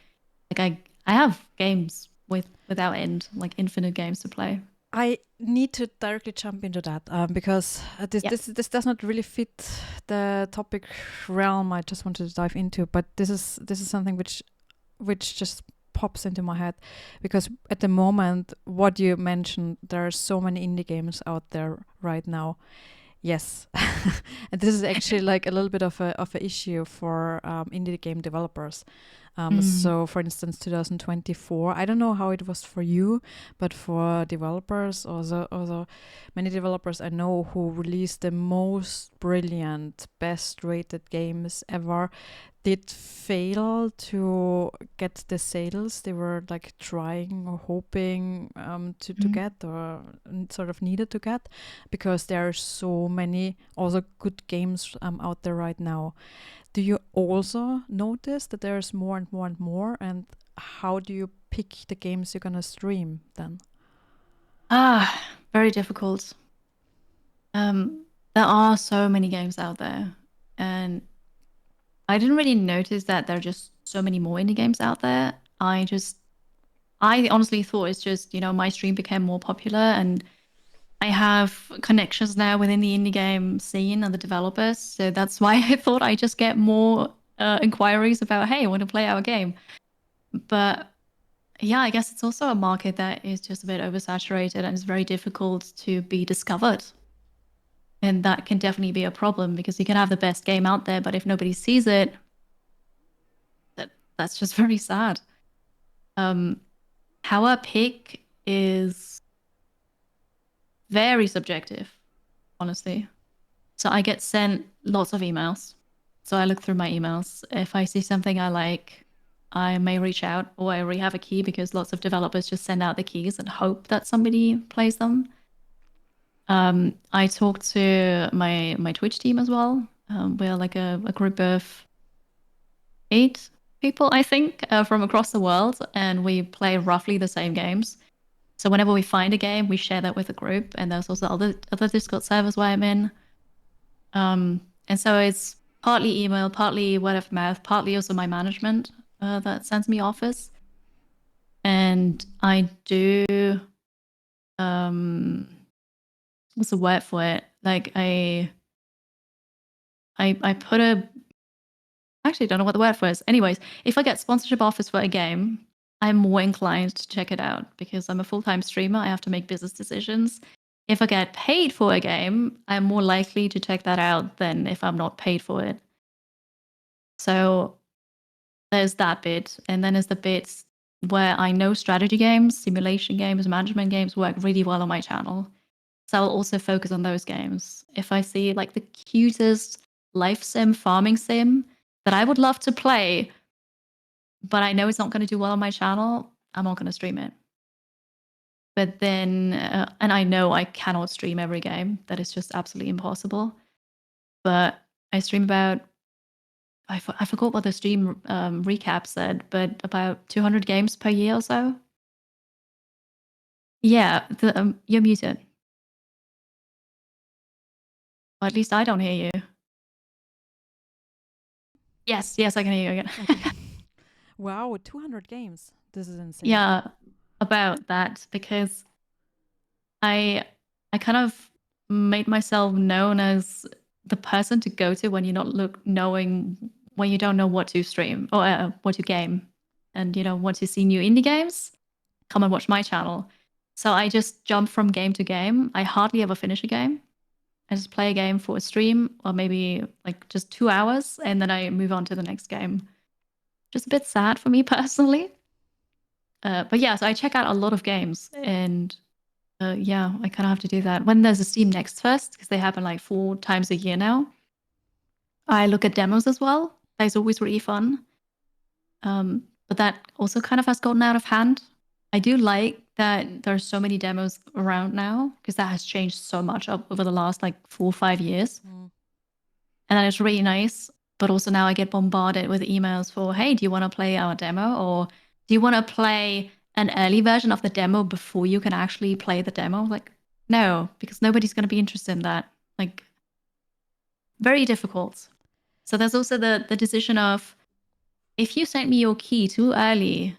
Like, I have games without end, like infinite games to play.
I need to directly jump into that because this does not really fit the topic realm I just wanted to dive into. But this is something which just pops into my head, because at the moment, what you mentioned, there are so many indie games out there right now. Yes, and this is actually like a little bit of a issue for indie game developers. So, for instance, 2024, I don't know how it was for you, but for developers, also many developers I know who released the most brilliant, best rated games ever did fail to get the sales they were like trying or hoping to get or sort of needed to get, because there are so many also good games out there right now. Do you also notice that there's more and more and more? And how do you pick the games you're gonna stream then?
Very difficult. There are so many games out there, and I didn't really notice that there are just so many more indie games out there. I honestly thought it's just, my stream became more popular and I have connections now within the indie game scene and the developers. So that's why I thought I just get more inquiries about, hey, I want to play our game. But yeah, I guess it's also a market that is just a bit oversaturated and it's very difficult to be discovered. And that can definitely be a problem because you can have the best game out there, but if nobody sees it, that's just very sad. How I pick is very subjective, honestly. So I get sent lots of emails. So I look through my emails. If I see something I like, I may reach out, or I already have a key because lots of developers just send out the keys and hope that somebody plays them. I talk to my Twitch team as well. We're like a group of 8 people, I think, from across the world, and we play roughly the same games. So whenever we find a game, we share that with the group, and there's also other Discord servers where I'm in. And so it's partly email, partly word of mouth, partly also my management that sends me offers. And I do, what's the word for it? Like I put actually don't know what the word for it is. Anyways, if I get sponsorship offers for a game, I'm more inclined to check it out because I'm a full-time streamer. I have to make business decisions. If I get paid for a game, I'm more likely to check that out than if I'm not paid for it. So there's that bit. And then there's the bits where I know strategy games, simulation games, management games work really well on my channel. So I'll also focus on those games. If I see like the cutest life sim, farming sim that I would love to play, but I know it's not going to do well on my channel, I'm not going to stream it. But then, and I know I cannot stream every game. That is just absolutely impossible. But I stream about, I forgot what the stream recap said, but about 200 games per year or so. Yeah, you're muted. Or at least I don't hear you. Yes, I can hear you again.
Okay. Wow, 200 games. This is insane.
Yeah, about that because I kind of made myself known as the person to go to when you're not when you don't know what to stream or what to game, and want to see new indie games, come and watch my channel. So I just jump from game to game. I hardly ever finish a game. I just play a game for a stream or maybe like just 2 hours, and then I move on to the next game. Just a bit sad for me personally. But yeah, so I check out a lot of games, and yeah, I kind of have to do that when there's a Steam Next Fest because they happen like 4 times a year now. I look at demos as well. That is always really fun. But that also kind of has gotten out of hand. I do like that there are so many demos around now because that has changed so much over the last like 4 or 5 years. And that is really nice. But also now I get bombarded with emails for, hey, do you want to play our demo? Or do you want to play an early version of the demo before you can actually play the demo? Like, no, because nobody's going to be interested in that. Like, very difficult. So there's also the decision of, if you sent me your key too early,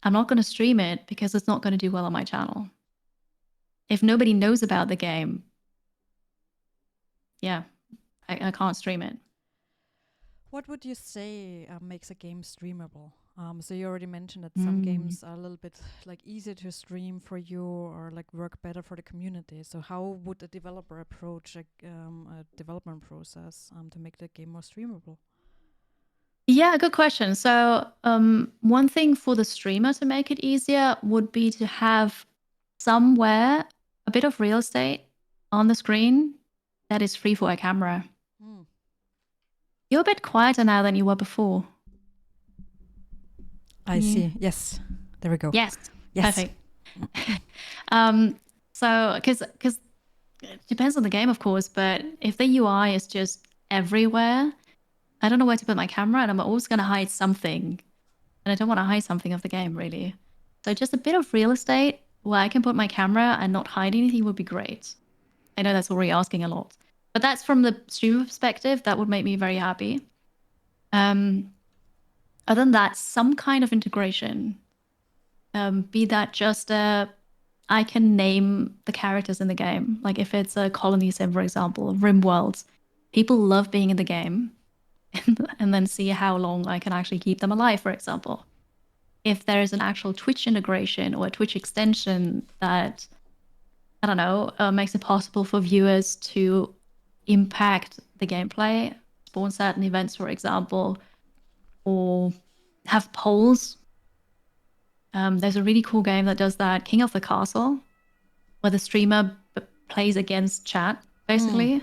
I'm not going to stream it because it's not going to do well on my channel. If nobody knows about the game, yeah, I can't stream it.
What would you say makes a game streamable? So you already mentioned that some games are a little bit like easier to stream for you or like work better for the community. So how would a developer approach a development process to make the game more streamable?
Yeah, good question. So, one thing for the streamer to make it easier would be to have somewhere a bit of real estate on the screen that is free for a camera.
Mm.
You're a bit quieter now than you were before.
I see. Yes. There we go.
Yes,
Yes.
perfect. um, so, because it depends on the game, of course, but if the UI is just everywhere, I don't know where to put my camera, and I'm always going to hide something, and I don't want to hide something of the game, really. So, just a bit of real estate where I can put my camera and not hide anything would be great. I know that's already asking a lot, but that's from the streamer perspective. That would make me very happy. Um, Other than that, some kind of integration, be that just I can name the characters in the game. Like if it's a colony sim, for example, RimWorld, people love being in the game and then see how long I can actually keep them alive, for example. If there is an actual Twitch integration or a Twitch extension that, I don't know, makes it possible for viewers to impact the gameplay, spawn certain events, for example, or have polls. There's a really cool game that does that, King of the Castle, where the streamer plays against chat,
Mm.
basically.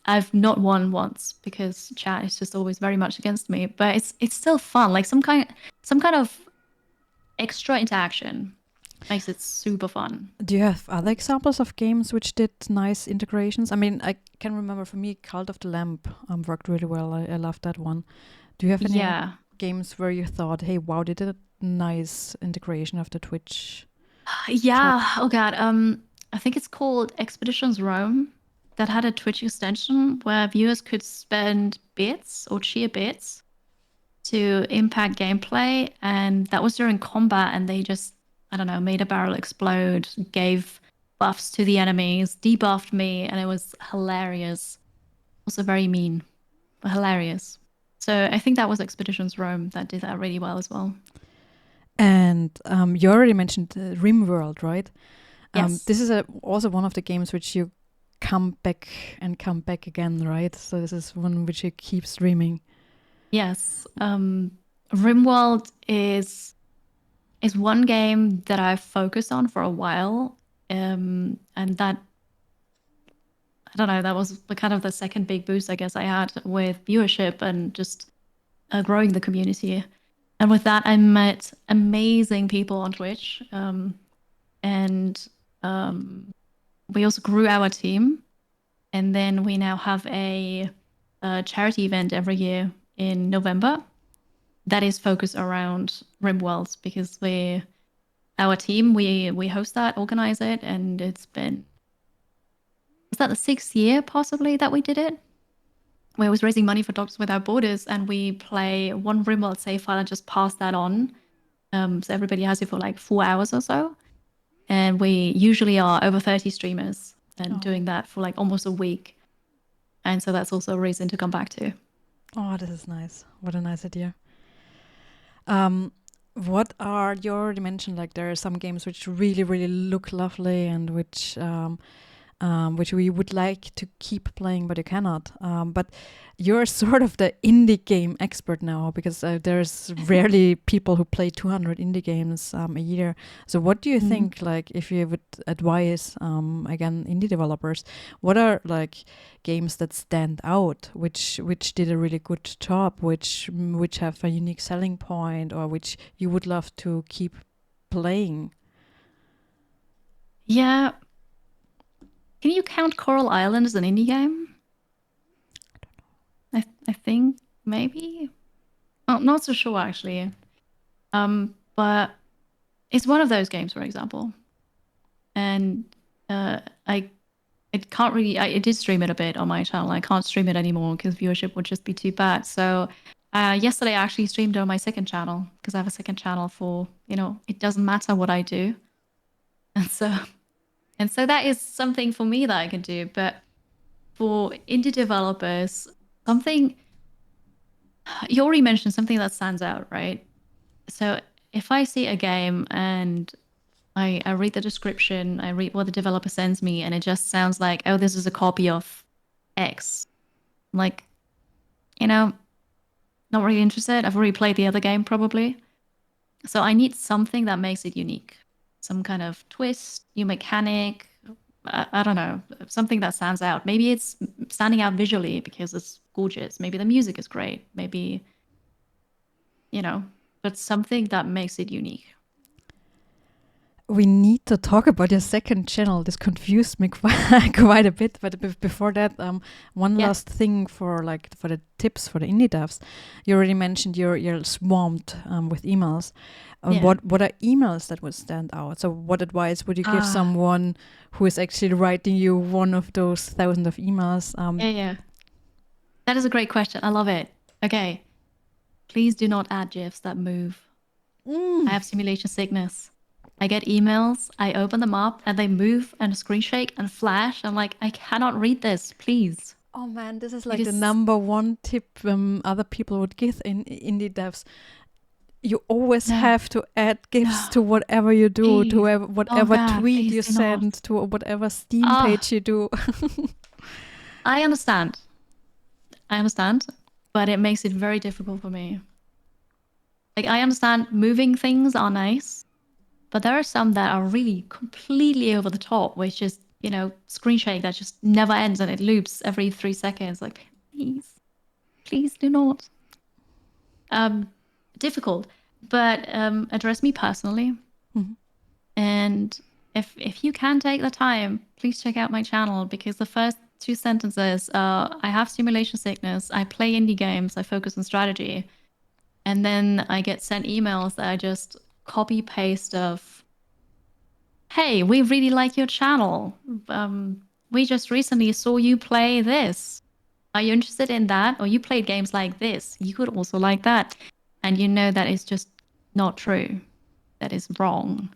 I've not won once because chat is just always very much against me, but it's still fun. Like some kind of extra interaction makes it super fun.
Do you have other examples of games which did nice integrations? I mean, I can remember for me, Cult of the Lamp worked really well. I loved that one. Do you have any
Yeah.
games where you thought, hey, wow, they did a nice integration of the Twitch chat?
Yeah. Oh God. I think it's called Expeditions Rome that had a Twitch extension where viewers could spend bits or cheer bits to impact gameplay. And that was during combat, and they just, I don't know, made a barrel explode, gave buffs to the enemies, debuffed me, and it was hilarious. Also very mean, but hilarious. So I think that was Expeditions Rome that did that really well as well.
And you already mentioned RimWorld, right?
Yes.
This is also one of the games which you come back and come back again, right? So this is one which you keep streaming.
Yes. RimWorld is one game that I've focused on for a while. And that, I don't know, that was the kind of the second big boost I guess I had with viewership and just growing the community. And with that, I met amazing people on Twitch. And we also grew our team. And then we now have a charity event every year in November that is focused around RimWorlds because our team we host that, organize it, and it's been, was that the 6th year possibly that we did it? Where it was raising money for Doctors Without Borders, and we play one RimWorld save file and just pass that on. So everybody has it for like 4 hours or so. And we usually are over 30 streamers and
Oh.
doing that for like almost a week. And so that's also a reason to come back to.
Oh, this is nice. What a nice idea. What are you already mentioned? Like there are some games which really, really look lovely and which we would like to keep playing, but you cannot. But you're sort of the indie game expert now because there's rarely people who play 200 indie games a year. So what do you think, like, if you would advise, again, indie developers, what are like games that stand out, which did a really good job, which have a unique selling point, or which you would love to keep playing?
Yeah. Can you count Coral Island as an indie game? I think maybe. Oh, not so sure actually. But it's one of those games, for example. And I can't really. I did stream it a bit on my channel. I can't stream it anymore because viewership would just be too bad. So yesterday I actually streamed on my second channel because I have a second channel for, it doesn't matter what I do. And so that is something for me that I can do. But for indie developers, something you already mentioned, something that stands out, right? So if I see a game and I read the description, I read what the developer sends me, and it just sounds like, oh, this is a copy of X. Like, you know, not really interested. I've already played the other game probably. So I need something that makes it unique. Some kind of twist, new mechanic. I don't know, something that stands out. Maybe it's standing out visually because it's gorgeous. Maybe the music is great. Maybe, but something that makes it unique.
We need to talk about your second channel. This confused me quite a bit. But before that, one last thing for the tips for the indie devs. You already mentioned you're swamped with emails. What are emails that would stand out? So what advice would you give someone who is actually writing you one of those thousands of emails?
That is a great question. I love it. Okay. Please do not add GIFs that move. I have simulation sickness. I get emails, I open them up, and they move and screen shake and flash. I'm like, I cannot read this, please.
Oh man, this is like the number one tip other people would give in indie devs. You always have to add GIFs to whatever you do, to whatever tweet you send, to whatever Steam page you do.
I understand, but it makes it very difficult for me. Like, I understand moving things are nice, but there are some that are really completely over the top, which is, screen shake that just never ends and it loops every 3 seconds. Like, please do not. Difficult, but address me personally.
Mm-hmm.
And if you can take the time, please check out my channel, because the first 2 sentences, I have simulation sickness, I play indie games, I focus on strategy. And then I get sent emails that I just copy paste of, hey, we really like your channel. We just recently saw you play this. Are you interested in that? Or you played games like this. You could also like that. And that is just not true. That is wrong.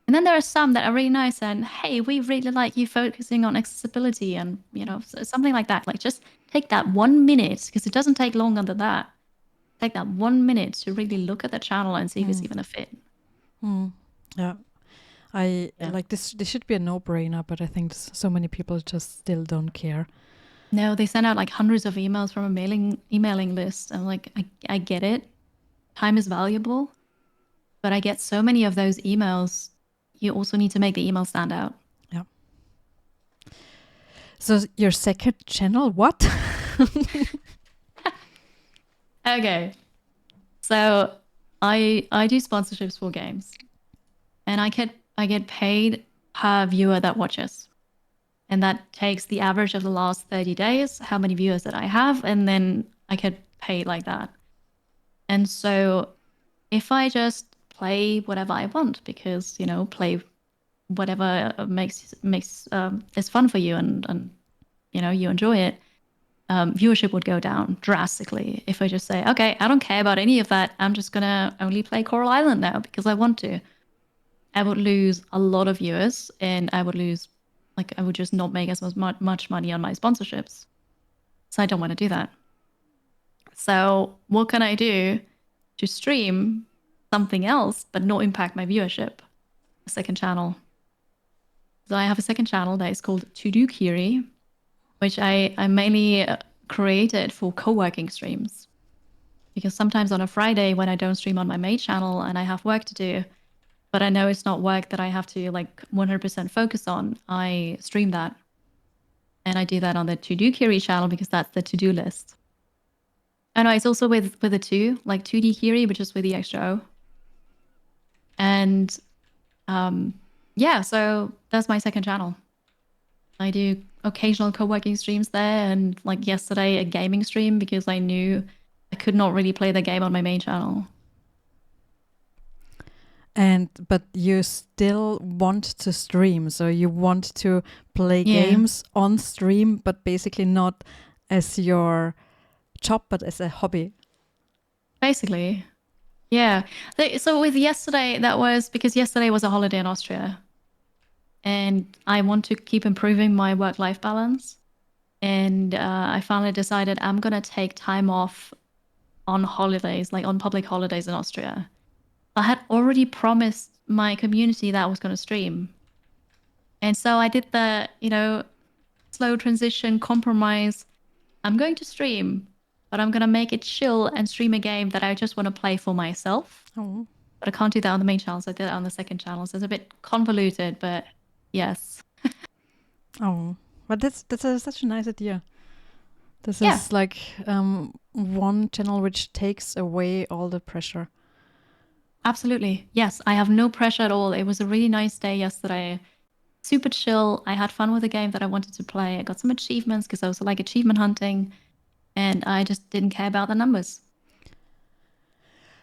And then there are some that are really nice and, hey, we really like you focusing on accessibility and, something like that. Like, just take that 1 minute, because it doesn't take longer than that. Take that 1 minute to really look at the channel and see if it's even a fit.
Yeah. Like this should be a no-brainer, but I think so many people just still don't care.
No, they send out like hundreds of emails from a emailing list. I'm like, I get it. Time is valuable, but I get so many of those emails. You also need to make the email stand out.
Yeah. So your second channel, what?
Okay. So I do sponsorships for games, and I get paid per viewer that watches. And that takes the average of the last 30 days, how many viewers that I have, and then I get paid like that. And so if I just play whatever I want, because, play whatever makes is fun for you and you enjoy it, viewership would go down drastically if I just say, okay, I don't care about any of that. I'm just going to only play Coral Island now because I want to. I would lose a lot of viewers, and I would just not make as much money on my sponsorships. So I don't want to do that. So what can I do to stream something else but not impact my viewership? A second channel. So I have a second channel that is called 2DKiri, which I mainly created for co-working streams. Because sometimes on a Friday when I don't stream on my main channel and I have work to do, but I know it's not work that I have to 100% focus on, I stream that. And I do that on the 2DKiri channel because that's the to-do list. Oh no, it's also with the 2, like 2DKiri, but just with the extra O. And so that's my second channel. I do occasional co-working streams there, and like yesterday, a gaming stream, because I knew I could not really play the game on my main channel.
But you still want to stream, so you want to play games on stream, but basically not as your job, but as a hobby.
Basically, yeah. So with yesterday, that was because yesterday was a holiday in Austria, and I want to keep improving my work-life balance. And I finally decided I'm gonna take time off on holidays, like on public holidays in Austria. I had already promised my community that I was going to stream. And so I did the, slow transition compromise. I'm going to stream, but but I'm gonna make it chill and stream a game that I just want to play for myself.
Oh.
But I can't do that on the main channel, so I did it on the second channel. So it's a bit convoluted, but yes.
Oh. But that's such a nice idea. This
Yeah,
is like one channel which takes away all the pressure.
absolutely. Yes, I have no pressure at all. It was a really nice day yesterday. Super chill. I had fun with the game that I wanted to play. I got some achievements because I was like achievement hunting, and I just didn't care about the numbers.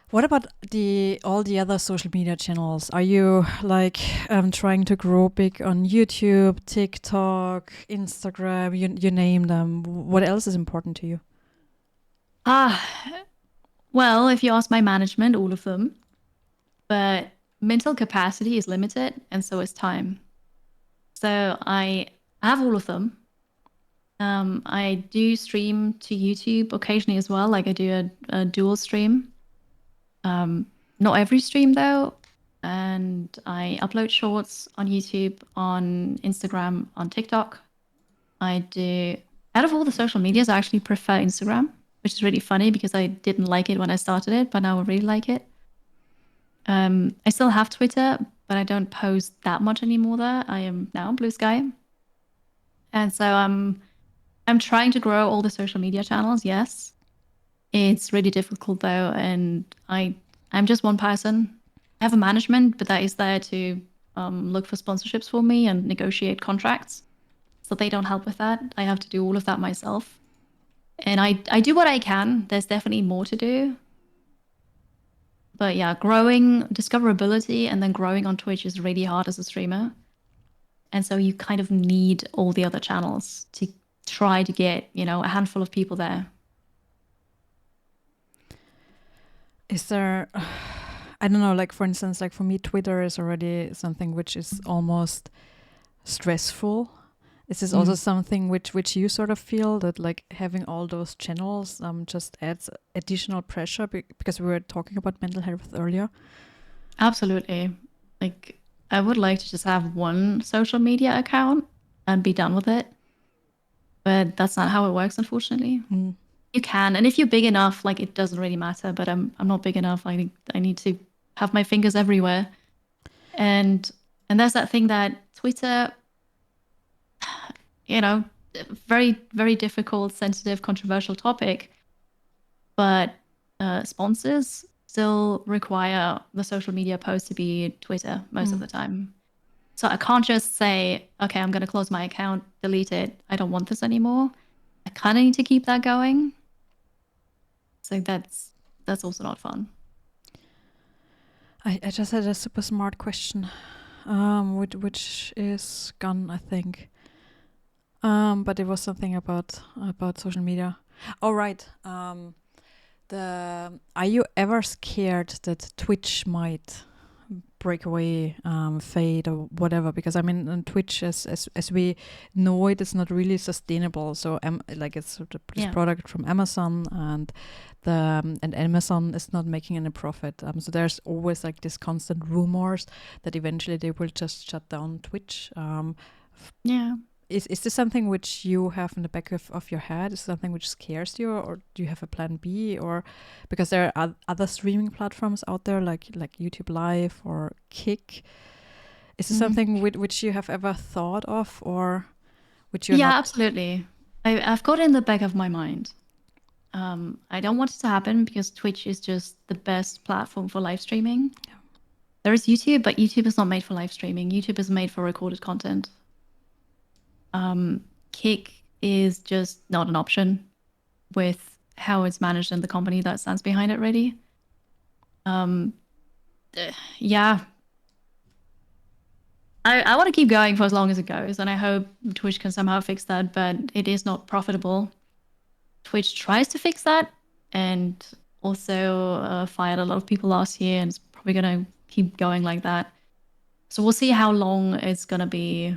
What about all the other social media channels? Are you like trying to grow big on YouTube, TikTok, Instagram? You name them. What else is important to you?
Ah, well, if you ask my management, all of them. But mental capacity is limited, and so is time. So I have all of them. I do stream to YouTube occasionally as well. Like I do a dual stream. Not every stream though. And I upload shorts on YouTube, on Instagram, on TikTok. I do, out of all the social medias, I actually prefer Instagram, which is really funny because I didn't like it when I started it, but now I really like it. I still have Twitter, but I don't post that much anymore there. I am now on Blue Sky. And so I'm trying to grow all the social media channels, yes. It's really difficult though, and I'm just one person. I have a management, but that is there to look for sponsorships for me and negotiate contracts. So they don't help with that. I have to do all of that myself. And I do what I can. There's definitely more to do. But yeah, growing discoverability and then growing on Twitch is really hard as a streamer. And so you kind of need all the other channels to try to get, a handful of people there.
Is there, I don't know, like for instance, like for me, Twitter is already something which is almost stressful. Is this also something which you sort of feel that like having all those channels just adds additional pressure because we were talking about mental health earlier?
Absolutely. Like I would like to just have one social media account and be done with it. But that's not how it works, unfortunately. You can, and if you're big enough, like it doesn't really matter. But I'm not big enough. I think I need to have my fingers everywhere. And there's that thing that Twitter, very, very difficult, sensitive, controversial topic. But sponsors still require the social media post to be Twitter most of the time. So I can't just say, okay, I'm going to close my account, delete it. I don't want this anymore. I kind of need to keep that going. So that's also not fun.
I just had a super smart question, which is gone, I think. But it was something about social media. All right. Are you ever scared that Twitch might break away, fade, or whatever? Because I mean, on Twitch, as we know it, it's not really sustainable. So, like it's this product from Amazon, and Amazon is not making any profit. So there's always like this constant rumors that eventually they will just shut down Twitch.
Yeah.
Is this something which you have in the back of your head? Is it something which scares you, or do you have a plan B? Or because there are other streaming platforms out there like YouTube Live or Kick. Is this something which you have ever thought of, or which you're not?
Absolutely. I've got it in the back of my mind. I don't want it to happen because Twitch is just the best platform for live streaming. Yeah. There is YouTube, but YouTube is not made for live streaming. YouTube is made for recorded content. Kick is just not an option with how it's managed and the company that stands behind it really. Yeah. I want to keep going for as long as it goes, and I hope Twitch can somehow fix that, but it is not profitable. Twitch tries to fix that and also fired a lot of people last year, and it's probably going to keep going like that. So we'll see how long it's going to be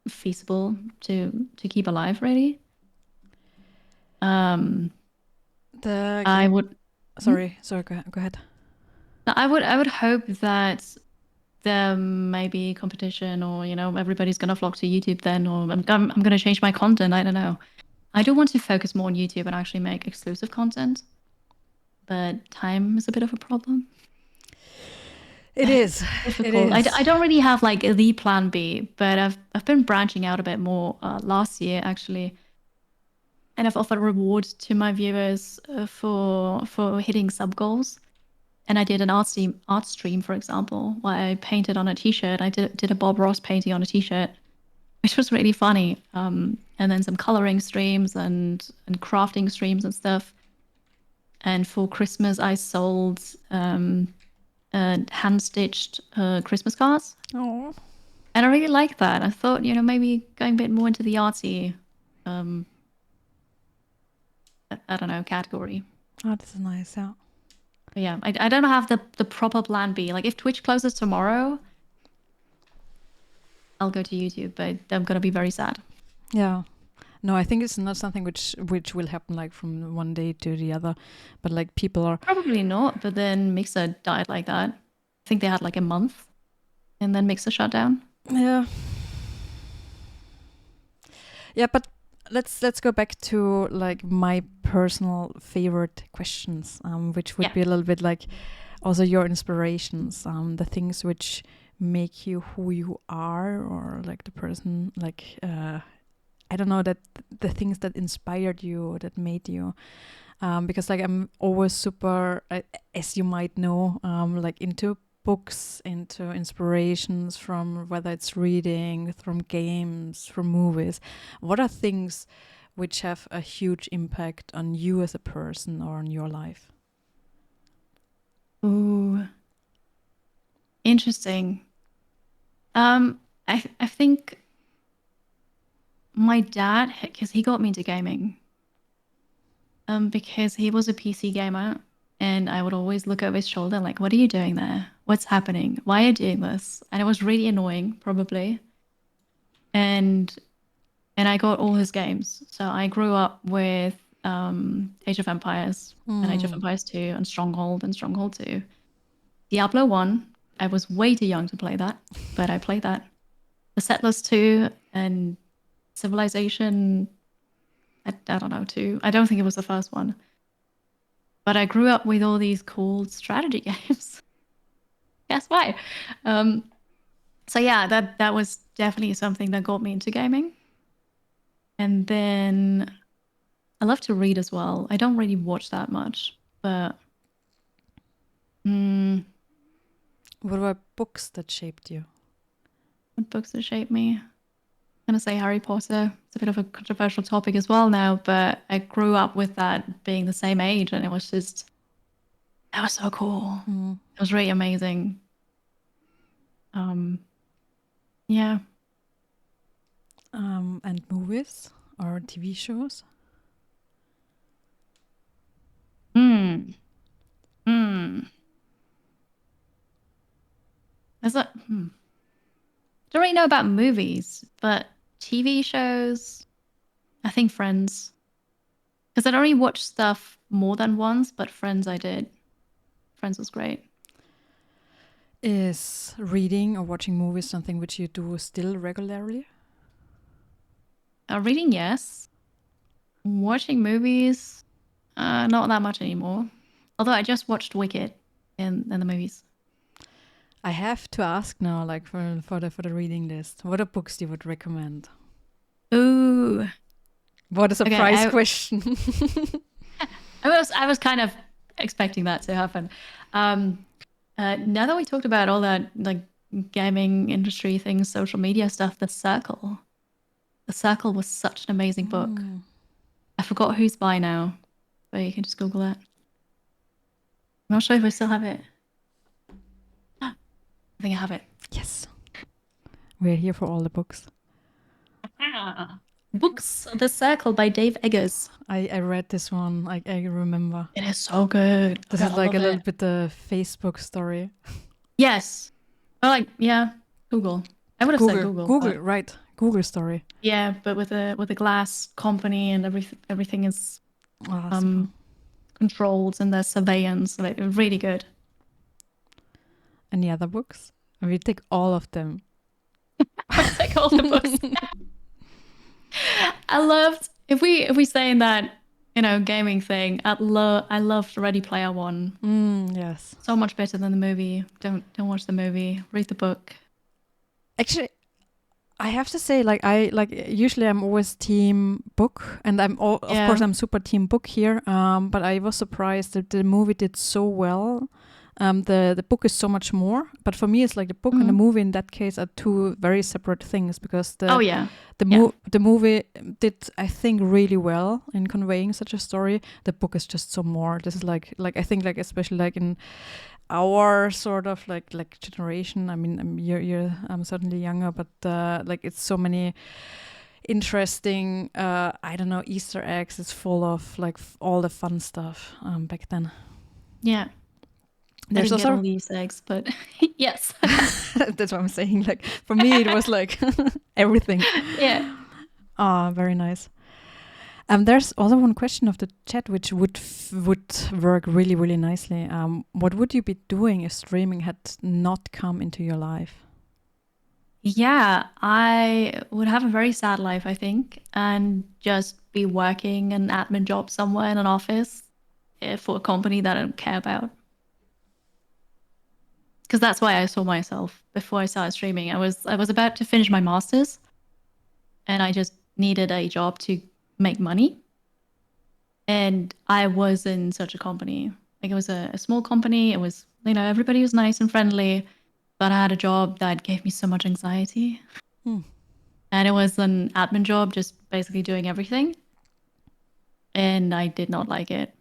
feasible to keep alive, really. I would.
Sorry, go ahead.
I would hope that there may be competition, or everybody's gonna flock to YouTube then, or I'm gonna change my content. I don't know. I do want to focus more on YouTube and actually make exclusive content, but time is a bit of a problem.
It is. It
Difficult.
is.
I don't really have like the plan B, but I've been branching out a bit more last year actually, and I've offered rewards to my viewers for hitting sub goals. And I did an art stream, for example, where I painted on a t-shirt. I did a Bob Ross painting on a t-shirt, which was really funny. And then some coloring streams and crafting streams and stuff. And for Christmas, I sold hand-stitched Christmas cards.
Oh,
And I really like that. I thought, maybe going a bit more into the artsy, I don't know, category.
oh, this is nice. Yeah.
But yeah, I don't have the proper plan B. Like if Twitch closes tomorrow, I'll go to YouTube, but I'm gonna be very sad.
Yeah. No, I think it's not something which will happen like from one day to the other, but like people are
Probably not, but then Mixer died like that. I think they had like a month, and then Mixer shut down.
yeah. Yeah, but let's go back to like my personal favorite questions, which would
Yeah.
be a little bit like also your inspirations, the things which make you who you are, or like the person, like I don't know, that the things that inspired you, that made you, because like I'm always super, as you might know, like into books, into inspirations from whether it's reading, from games, from movies. What are things which have a huge impact on you as a person or on your life?
Ooh, interesting. I think my dad, because he got me into gaming, because he was a PC gamer, and I would always look over his shoulder like, "What are you doing there? What's happening? Why are you doing this?" And it was really annoying, probably. And I got all his games, so I grew up with Age of Empires and Age of Empires 2 and Stronghold 2. Diablo 1, I was way too young to play that, but I played that. The Settlers 2 and Civilization, I don't know, 2. I don't think it was the first one. But I grew up with all these cool strategy games. Guess why? So yeah, that was definitely something that got me into gaming. And then I love to read as well. I don't really watch that much, but
What were books that shaped you?
what books that shaped me? I'm gonna say Harry Potter. It's a bit of a controversial topic as well now, but I grew up with that being the same age, and it was just that was so cool. It was really amazing. Yeah.
And movies or TV shows?
There's a don't really know about movies, but TV shows, I think Friends. Because I don't really watch stuff more than once, but Friends I did. Friends was great.
Is reading or watching movies something which you do still regularly?
Reading, yes. Watching movies, not that much anymore. Although I just watched Wicked in the movies.
I have to ask now, like for the reading list, what are books you would recommend?
Ooh.
What a surprise question.
I was kind of expecting that to happen. Now that we talked about all that like gaming industry things, social media stuff, The Circle. The Circle was such an amazing book. I forgot who's by now, but you can just Google it. I'm not sure if I still have it. I think I have it.
Yes. We're here for all the books.
Books, The Circle by Dave Eggers.
I read this one. I remember.
It is so good.
This is like a little bit the Facebook story.
Yes. Or like, yeah, Google. I would have said Google.
Google, right. Google story.
Yeah, but with a glass company and everything is controlled and there's surveillance. Like, really good.
Any other books? We take all of them.
I'll take all the books. I loved if we stay in that, gaming thing, I loved Ready Player One.
Yes.
So much better than the movie. Don't watch the movie. Read the book.
Actually, I have to say, like usually I'm always team book, and of course I'm super team book here. But I was surprised that the movie did so well. The book is so much more, but for me it's like the book and the movie in that case are two very separate things, because the movie did, I think, really well in conveying such a story. The book is just so more. This is like I think, like, especially like in our sort of like generation. I mean, you're certainly younger, but like it's so many interesting I don't know, Easter eggs. It's full of like all the fun stuff back then.
Yeah. There's also all these eggs, but yes.
That's what I'm saying. Like for me, it was like everything.
Yeah.
Oh, very nice. There's also one question of the chat which would work really, really nicely. What would you be doing if streaming had not come into your life?
Yeah, I would have a very sad life, I think, and just be working an admin job somewhere in an office for a company that I don't care about. Because that's why I saw myself before I started streaming. I was about to finish my master's, and I just needed a job to make money. And I was in such a company. Like, it was a small company. It was, everybody was nice and friendly, but I had a job that gave me so much anxiety. And it was an admin job, just basically doing everything. And I did not like it.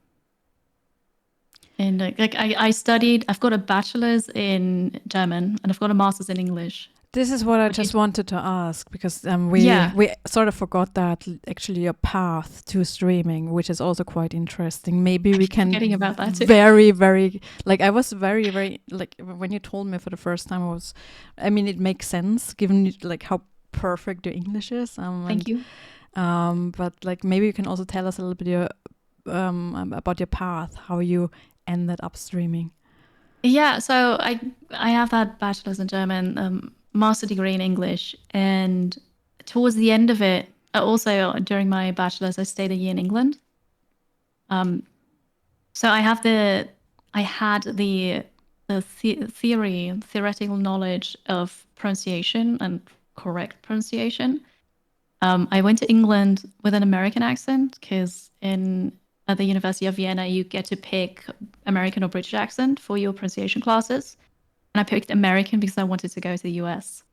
And I studied, I've got a bachelor's in German and I've got a master's in English.
This is what I just wanted to ask, because we sort of forgot that actually your path to streaming, which is also quite interesting. Maybe we can
forgetting about that too.
Very, very, like, I was very, very, like, when you told me for the first time, it makes sense given like how perfect your English is.
Thank you.
But like, maybe you can also tell us a little bit about your path, how you ended up streaming.
Yeah, so I have that bachelor's in German, master degree in English, and towards the end of it, also during my bachelor's, I stayed a year in England. So I had the theoretical knowledge of pronunciation and correct pronunciation. I went to England with an American accent because at the University of Vienna, you get to pick American or British accent for your pronunciation classes. And I picked American because I wanted to go to the US.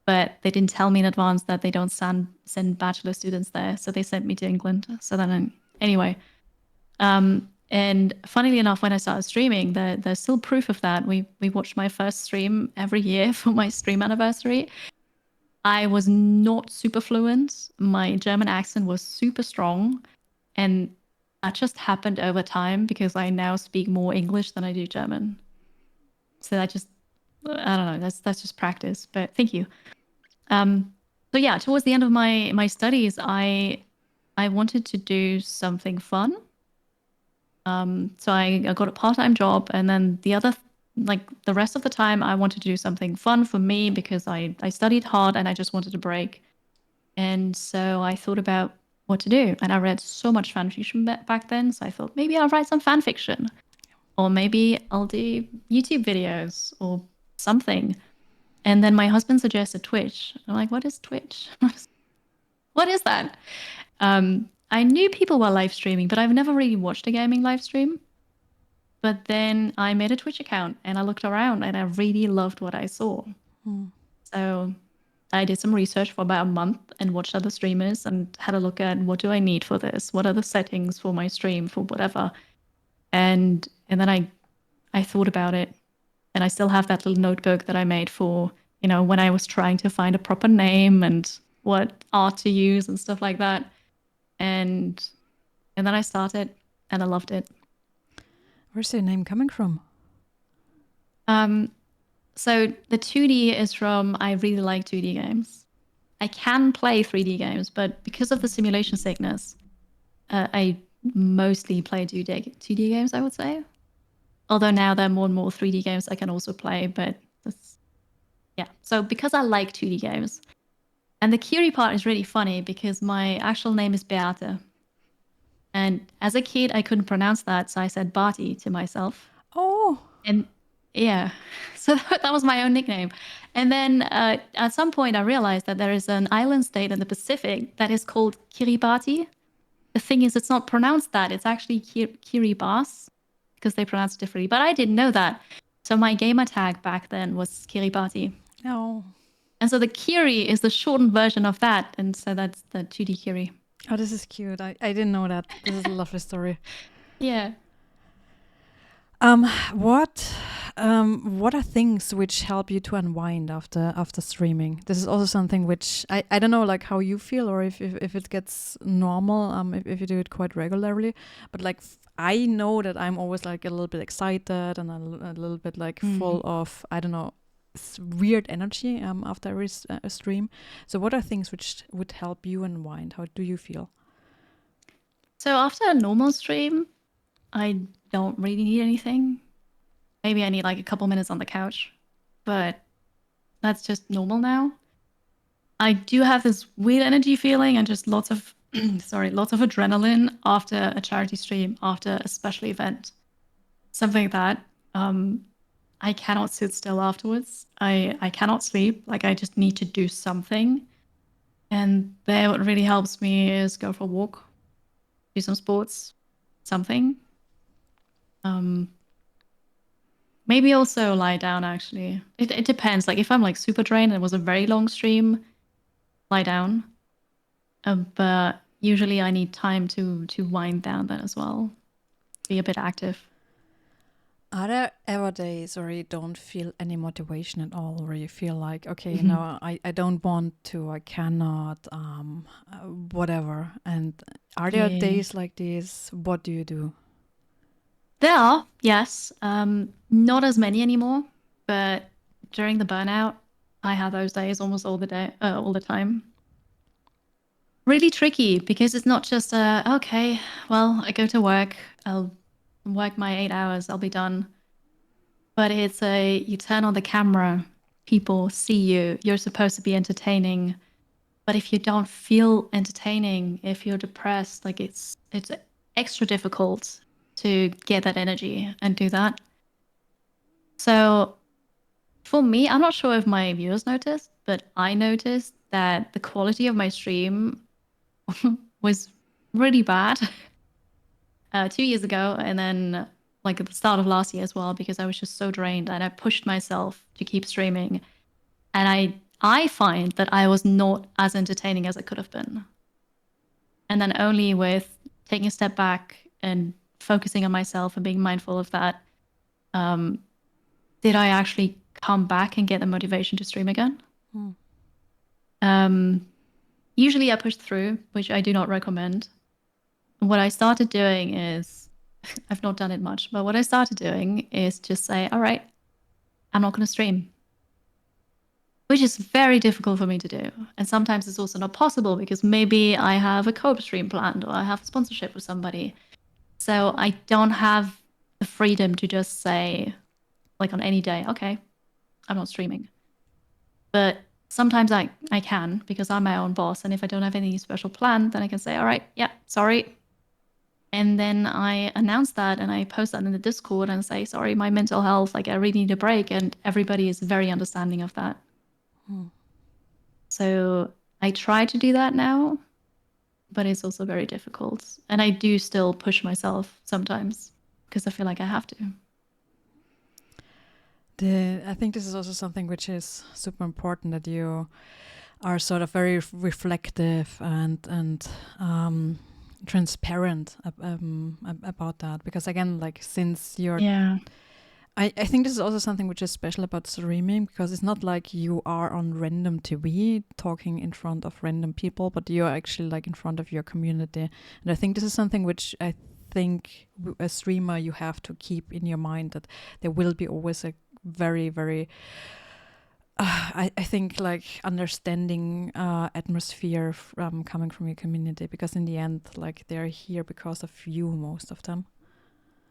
But they didn't tell me in advance that they don't send bachelor students there. So they sent me to England. So then, anyway. And funnily enough, when I started streaming, there's still proof of that. We watched my first stream every year for my stream anniversary. I was not super fluent. My German accent was super strong. And that just happened over time because I now speak more English than I do German. So I don't know, that's just practice, but thank you. So yeah, towards the end of my studies, I wanted to do something fun. So I got a part-time job, and then the rest of the time I wanted to do something fun for me because I studied hard and I just wanted a break. And so I thought about what to do. And I read so much fan fiction back then. So I thought maybe I'll write some fan fiction, or maybe I'll do YouTube videos or something. And then my husband suggested Twitch. I'm like, what is Twitch? What is that? I knew people were live streaming, but I've never really watched a gaming live stream. But then I made a Twitch account and I looked around and I really loved what I saw. So I did some research for about a month and watched other streamers and had a look at what do I need for this? What are the settings for my stream for whatever? And then I thought about it, and I still have that little notebook that I made for, when I was trying to find a proper name and what art to use and stuff like that. And then I started and I loved it.
Where's your name coming from?
So the 2D is from, I really like 2D games. I can play 3D games, but because of the simulation sickness, I mostly play 2D games, I would say. Although now there are more and more 3D games I can also play, but yeah. So because I like 2D games, And the Kiri part is really funny because my actual name is Beate. And as a kid, I couldn't pronounce that. So I said Barty to myself.
Oh,
And yeah, so that was my own nickname. And then at some point, I realized that there is an island state in the Pacific that is called Kiribati. The thing is, it's not pronounced that. It's actually Kiribati because they pronounce it differently. But I didn't know that. So my gamer tag back then was Kiribati.
no.
And so the Kiri is the shortened version of that. And so that's the 2DKiri.
Oh, this is cute. I didn't know that. This is a lovely story.
Yeah.
Um, what what are things which help you to unwind after streaming? This is also something which I don't know like how you feel or if it gets normal if you do it quite regularly, but like I know that I'm always like a little bit excited and a little bit like full of I don't know weird energy after every stream. So what are things which would help you unwind? How do you feel?
So after a normal stream, I don't really need anything. Maybe I need like a couple minutes on the couch, but that's just normal now. I do have this weird energy feeling and just lots of lots of adrenaline after a charity stream, after a special event. Something like that. I cannot sit still afterwards. I cannot sleep. Like I just need to do something. And there what really helps me is go for a walk, do some sports, something. Maybe also lie down actually. It depends. Like if I'm like super drained and it was a very long stream, lie down. But usually I need time to wind down then as well. Be a bit active.
Are there ever days where you don't feel any motivation at all, where you feel like, okay, no, I don't want to, I cannot, whatever. And are there
Yeah.
days like this? What do you do?
There are, yes. Not as many anymore, but during the burnout, I have those days almost all the time. Really tricky because it's not just okay, well, I go to work, I'll work my 8 hours, I'll be done. But it's you turn on the camera, people see you, you're supposed to be entertaining. But if you don't feel entertaining, if you're depressed, like it's extra difficult to get that energy and do that. So for me, I'm not sure if my viewers noticed, but I noticed that the quality of my stream was really bad 2 years ago, and then like at the start of last year as well, because I was just so drained and I pushed myself to keep streaming. And I find that I was not as entertaining as I could have been. And then only with taking a step back and focusing on myself and being mindful of that, did I actually come back and get the motivation to stream again. Usually I push through, which I do not recommend. What I started doing is, I've not done it much, but what I started doing is just say, all right, I'm not going to stream, which is very difficult for me to do. And sometimes it's also not possible because maybe I have a co-op stream planned or I have a sponsorship with somebody. So I don't have the freedom to just say, like on any day, okay, I'm not streaming. But sometimes I can because I'm my own boss. And if I don't have any special plan, then I can say, all right, yeah, sorry. And then I announce that and I post that in the Discord and say, sorry, my mental health, like I really need a break. And everybody is very understanding of that. So I try to do that now, but it's also very difficult. And I do still push myself sometimes because I feel like I have to.
I think this is also something which is super important, that you are sort of very reflective and transparent about that. Because again, like since you're, I think this is also something which is special about streaming, because it's not like you are on random TV talking in front of random people, but you're actually like in front of your community. And I think this is something which I think a streamer you have to keep in your mind, that there will be always a very, very I think like understanding atmosphere coming from your community, because in the end, like they're here because of you, most of them.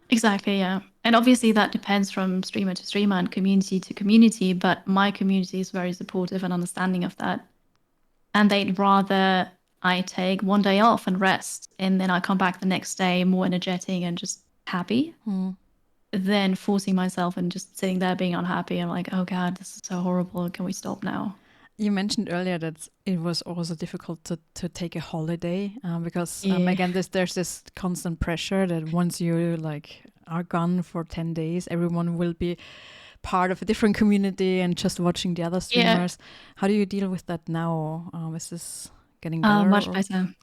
Exactly, yeah. And obviously that depends from streamer to streamer and community to community, but my community is very supportive and understanding of that. and they'd rather I take one day off and rest, and then I come back the next day more energetic and just happy than forcing myself and just sitting there being unhappy. I'm like, oh God, this is so horrible. Can we stop now?
You mentioned earlier that it was also difficult to take a holiday because
Yeah.
again, there's this constant pressure that once you like are gone for 10 days, everyone will be part of a different community and just watching the other
Yeah.
streamers. How do you deal with that now? Is this getting better?
Much better.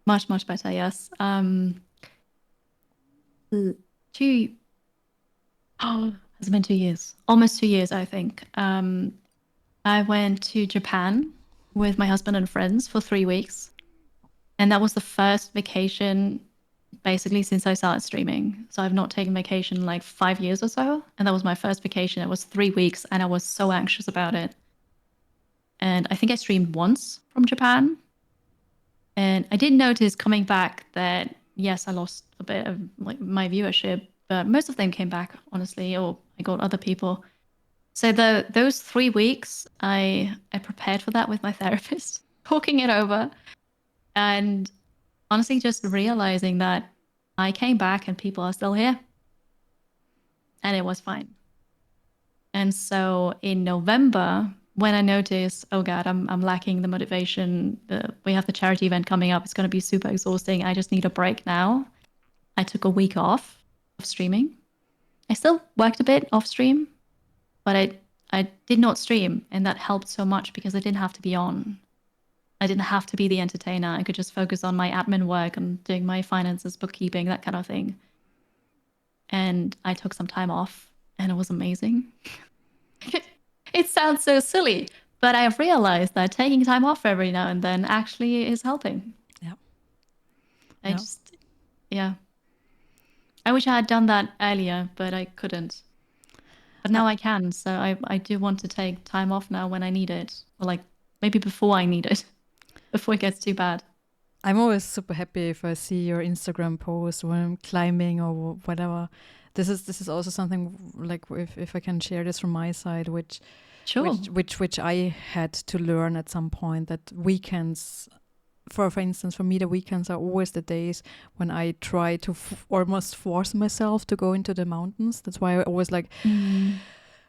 Much, much better, yes. Two, oh, has it been 2 years? Almost 2 years, I think. I went to Japan with my husband and friends for 3 weeks. And that was the first vacation basically since I started streaming. So I've not taken vacation in like 5 years or so. And that was my first vacation. It was 3 weeks and I was so anxious about it. And I think I streamed once from Japan. And I did notice coming back that, yes, I lost a bit of like my viewership, but most of them came back, honestly, or I got other people. So those 3 weeks, I prepared for that with my therapist, talking it over, and honestly just realizing that I came back and people are still here, and it was fine. And so in November, when I noticed, oh God, I'm lacking the motivation. We have the charity event coming up. It's going to be super exhausting. I just need a break now. I took a week off of streaming. I still worked a bit off stream, but I did not stream, and that helped so much because I didn't have to be on. I didn't have to be the entertainer. I could just focus on my admin work and doing my finances, bookkeeping, that kind of thing. And I took some time off, and it was amazing. It sounds so silly, but I've realized that taking time off every now and then actually is helping.
Yeah.
I just, yeah. I wish I had done that earlier, but I couldn't. But now I can. So I do want to take time off now when I need it, or like maybe before I need it, before it gets too bad.
I'm always super happy if I see your Instagram post when I'm climbing or whatever. This is also something like if I can share this from my side, which
Sure.
which I had to learn at some point, that weekends, for instance, for me the weekends are always the days when I try to almost force myself to go into the mountains. That's why I always like.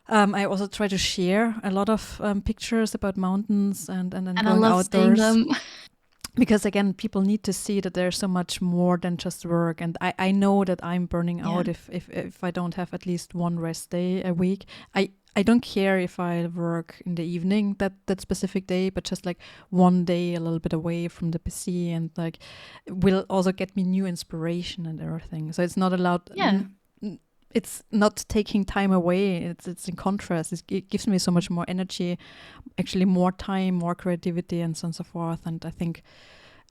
I also try to share a lot of pictures about mountains and going
I love seeing
outdoors.
them.
Because again, people need to see that there's so much more than just work. And I know that I'm burning out if I don't have at least one rest day a week. I don't care if I work in the evening that specific day, but just like one day a little bit away from the PC and like will also get me new inspiration and everything. So it's not allowed.
Yeah.
It's not taking time away. It's in contrast. It gives me so much more energy, actually more time, more creativity, and so on and so forth. And I think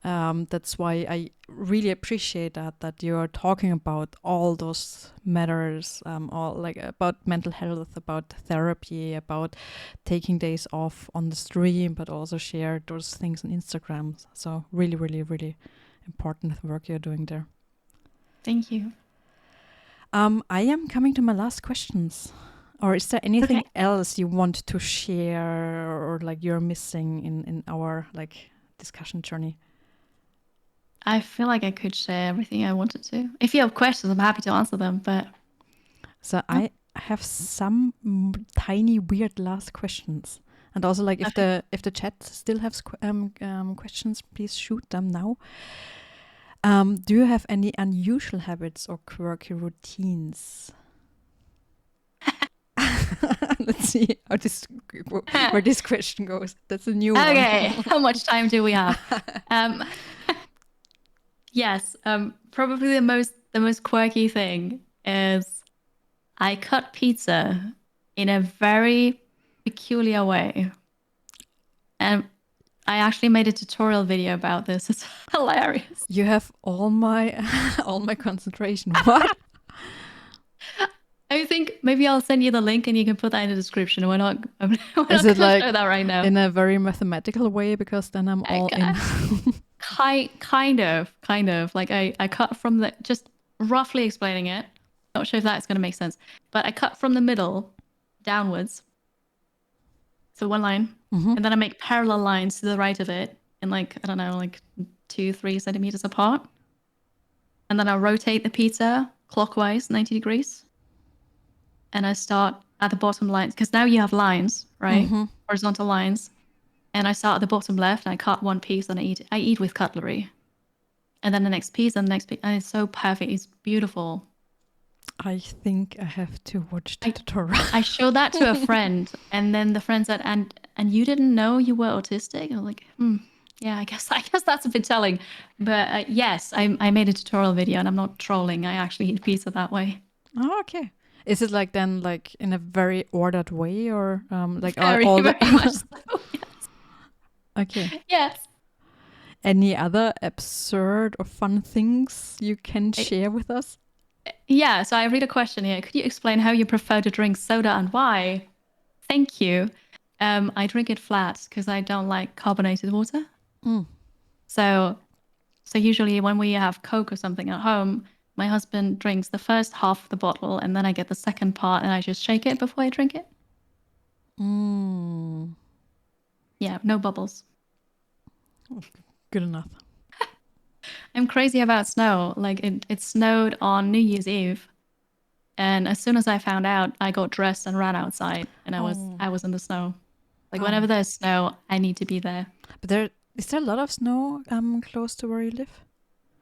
that's why I really appreciate that you're talking about all those matters, all like about mental health, about therapy, about taking days off on the stream, but also share those things on Instagram. So really, really, really important work you're doing there.
Thank you.
I am coming to my last questions. Or is there anything else you want to share or like you're missing in our like discussion journey?
I feel like I could share everything I wanted to. If you have questions, I'm happy to answer them. But
so I have some tiny weird last questions, and also like if the chat still has questions, please shoot them now. Do you have any unusual habits or quirky routines? Let's see where this question goes. That's a new one.
Okay, how much time do we have? Yes, probably the most quirky thing is I cut pizza in a very peculiar way. And I actually made a tutorial video about this. It's hilarious.
You have all my concentration. What?
I think maybe I'll send you the link and you can put that in the description. I'm not
Is
going
it
to
like
show that right now.
in a very mathematical way? Because then I'm all in.
kind of. Like I cut from the, just roughly explaining it. Not sure if that's going to make sense. But I cut from the middle downwards. So one line. And then I make parallel lines to the right of it in like, I don't know, like 2-3 centimeters apart. And then I rotate the pizza clockwise 90 degrees. And I start at the bottom lines, because now you have lines, right? Horizontal lines. And I start at the bottom left and I cut one piece and I eat with cutlery. And then the next piece and the next piece. And it's so perfect. It's beautiful.
I think I have to watch the tutorial.
I showed that to a friend, and then the friend said, and you didn't know you were autistic? I was like, yeah, I guess that's a bit telling. But yes, I made a tutorial video, and I'm not trolling. I actually eat pizza that way.
Oh, okay. Is it like then like in a very ordered way, or like
Very,
all
very much so, yes.
Okay.
Yes.
Any other absurd or fun things you can share with us?
Yeah, so I read a question here. Could you explain how you prefer to drink soda and why? Thank you. I drink it flat because I don't like carbonated water. So usually when we have Coke or something at home, my husband drinks the first half of the bottle and then I get the second part and I just shake it before I drink it. Yeah, no bubbles.
Good enough.
I'm crazy about snow. Like it snowed on New Year's Eve. And as soon as I found out, I got dressed and ran outside and I was in the snow. Like whenever there's snow, I need to be there.
But is there a lot of snow close to where you live?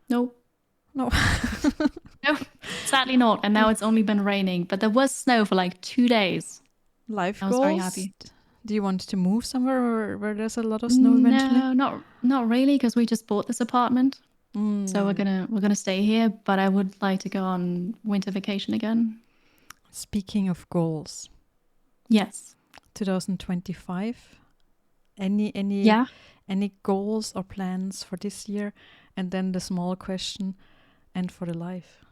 No.
No.
No, sadly not. And now it's only been raining. But there was snow for like 2 days.
Life
I was
goals?
very happy.
Do you want to move somewhere where there's a lot of snow eventually?
No, not really, because we just bought this apartment. So we're gonna stay here, but I would like to go on winter vacation again.
Speaking of goals.
Yes.
2025. Any goals or plans for this year? And then the small question, and for the life.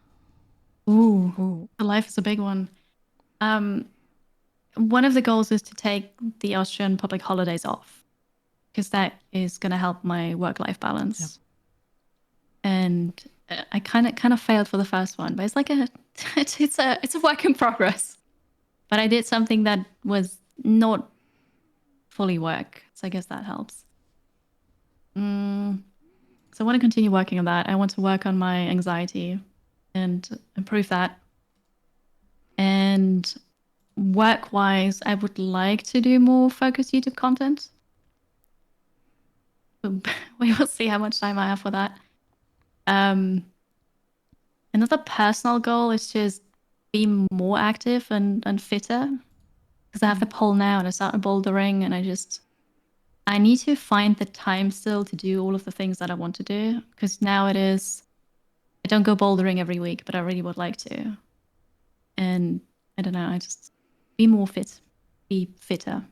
Ooh. The life is a big one. One of the goals is to take the Austrian public holidays off, because that is going to help my work-life balance. Yeah. And I kind of failed for the first one, but it's like it's a work in progress. But I did something that was not fully work, so I guess that helps. So I want to continue working on that. I want to work on my anxiety and improve that. And work-wise, I would like to do more focused YouTube content. We will see how much time I have for that. Another personal goal is just be more active and fitter, because I have the pole now and I started bouldering and I need to find the time still to do all of the things that I want to do, because now I don't go bouldering every week, but I really would like to. And I don't know, I just be more fit, be fitter.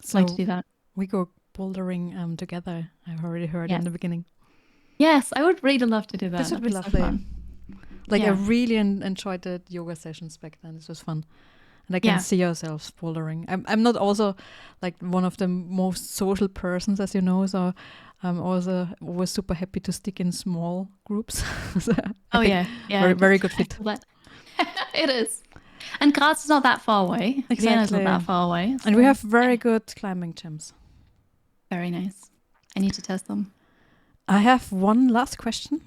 So like to do that.
We go bouldering together. I've already heard in the beginning.
Yes, I would really love to do that.
This would be lovely. So fun. Like I really enjoyed the yoga sessions back then. This was fun. And I can see ourselves bouldering. I'm not also like one of the most social persons, as you know, so I'm also always super happy to stick in small groups. So very, very good fit.
It is. And Graz is not that far away.
Exactly.
Vienna is not that far away. So.
And we have very good climbing gyms.
Very nice. I need to test them.
I have one last question.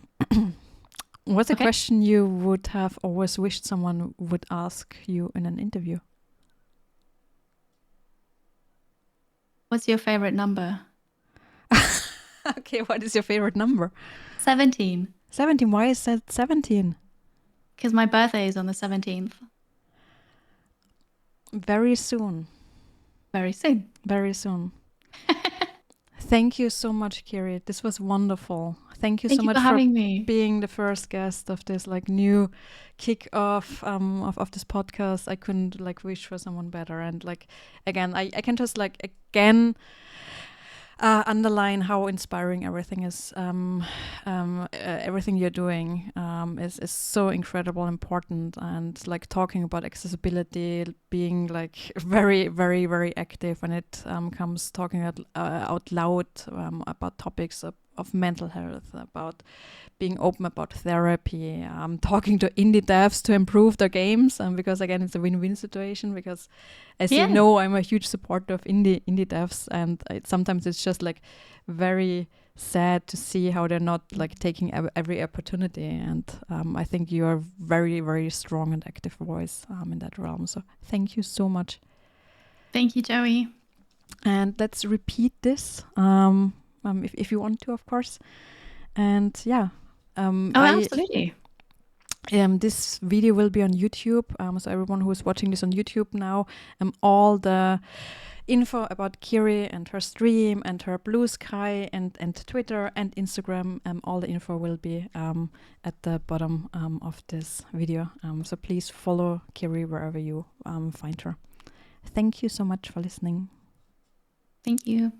What's a question you would have always wished someone would ask you in an interview?
What's your favorite number?
Okay, what is your favorite number?
17.
17. Why is that 17?
Because my birthday is on the 17th.
Very soon.
Very soon.
Very soon. Thank you so much, Kiri. This was wonderful. Thank you so much for being the first guest of this like new kick-off of this podcast. I couldn't like wish for someone better. And like again, I can just like again underline how inspiring everything is. Everything you're doing is so incredible, important, and like talking about accessibility, being like very, very, very active when it comes talking out loud about topics of mental health, about being open about therapy, talking to indie devs to improve their games, because again it's a win-win situation, because as you know, I'm a huge supporter of indie devs, and sometimes it's just like very sad to see how they're not like taking every opportunity, and I think you are very, very strong and active voice in that realm, so thank you so much.
Thank you, Joey.
And let's repeat this if you want to, of course. And yeah,
absolutely.
This video will be on YouTube, so everyone who is watching this on YouTube now, all the info about Kiri and her stream and her Blue Sky and Twitter and Instagram, all the info will be at the bottom of this video. So please follow Kiri wherever you find her. Thank you so much for listening.
Thank you.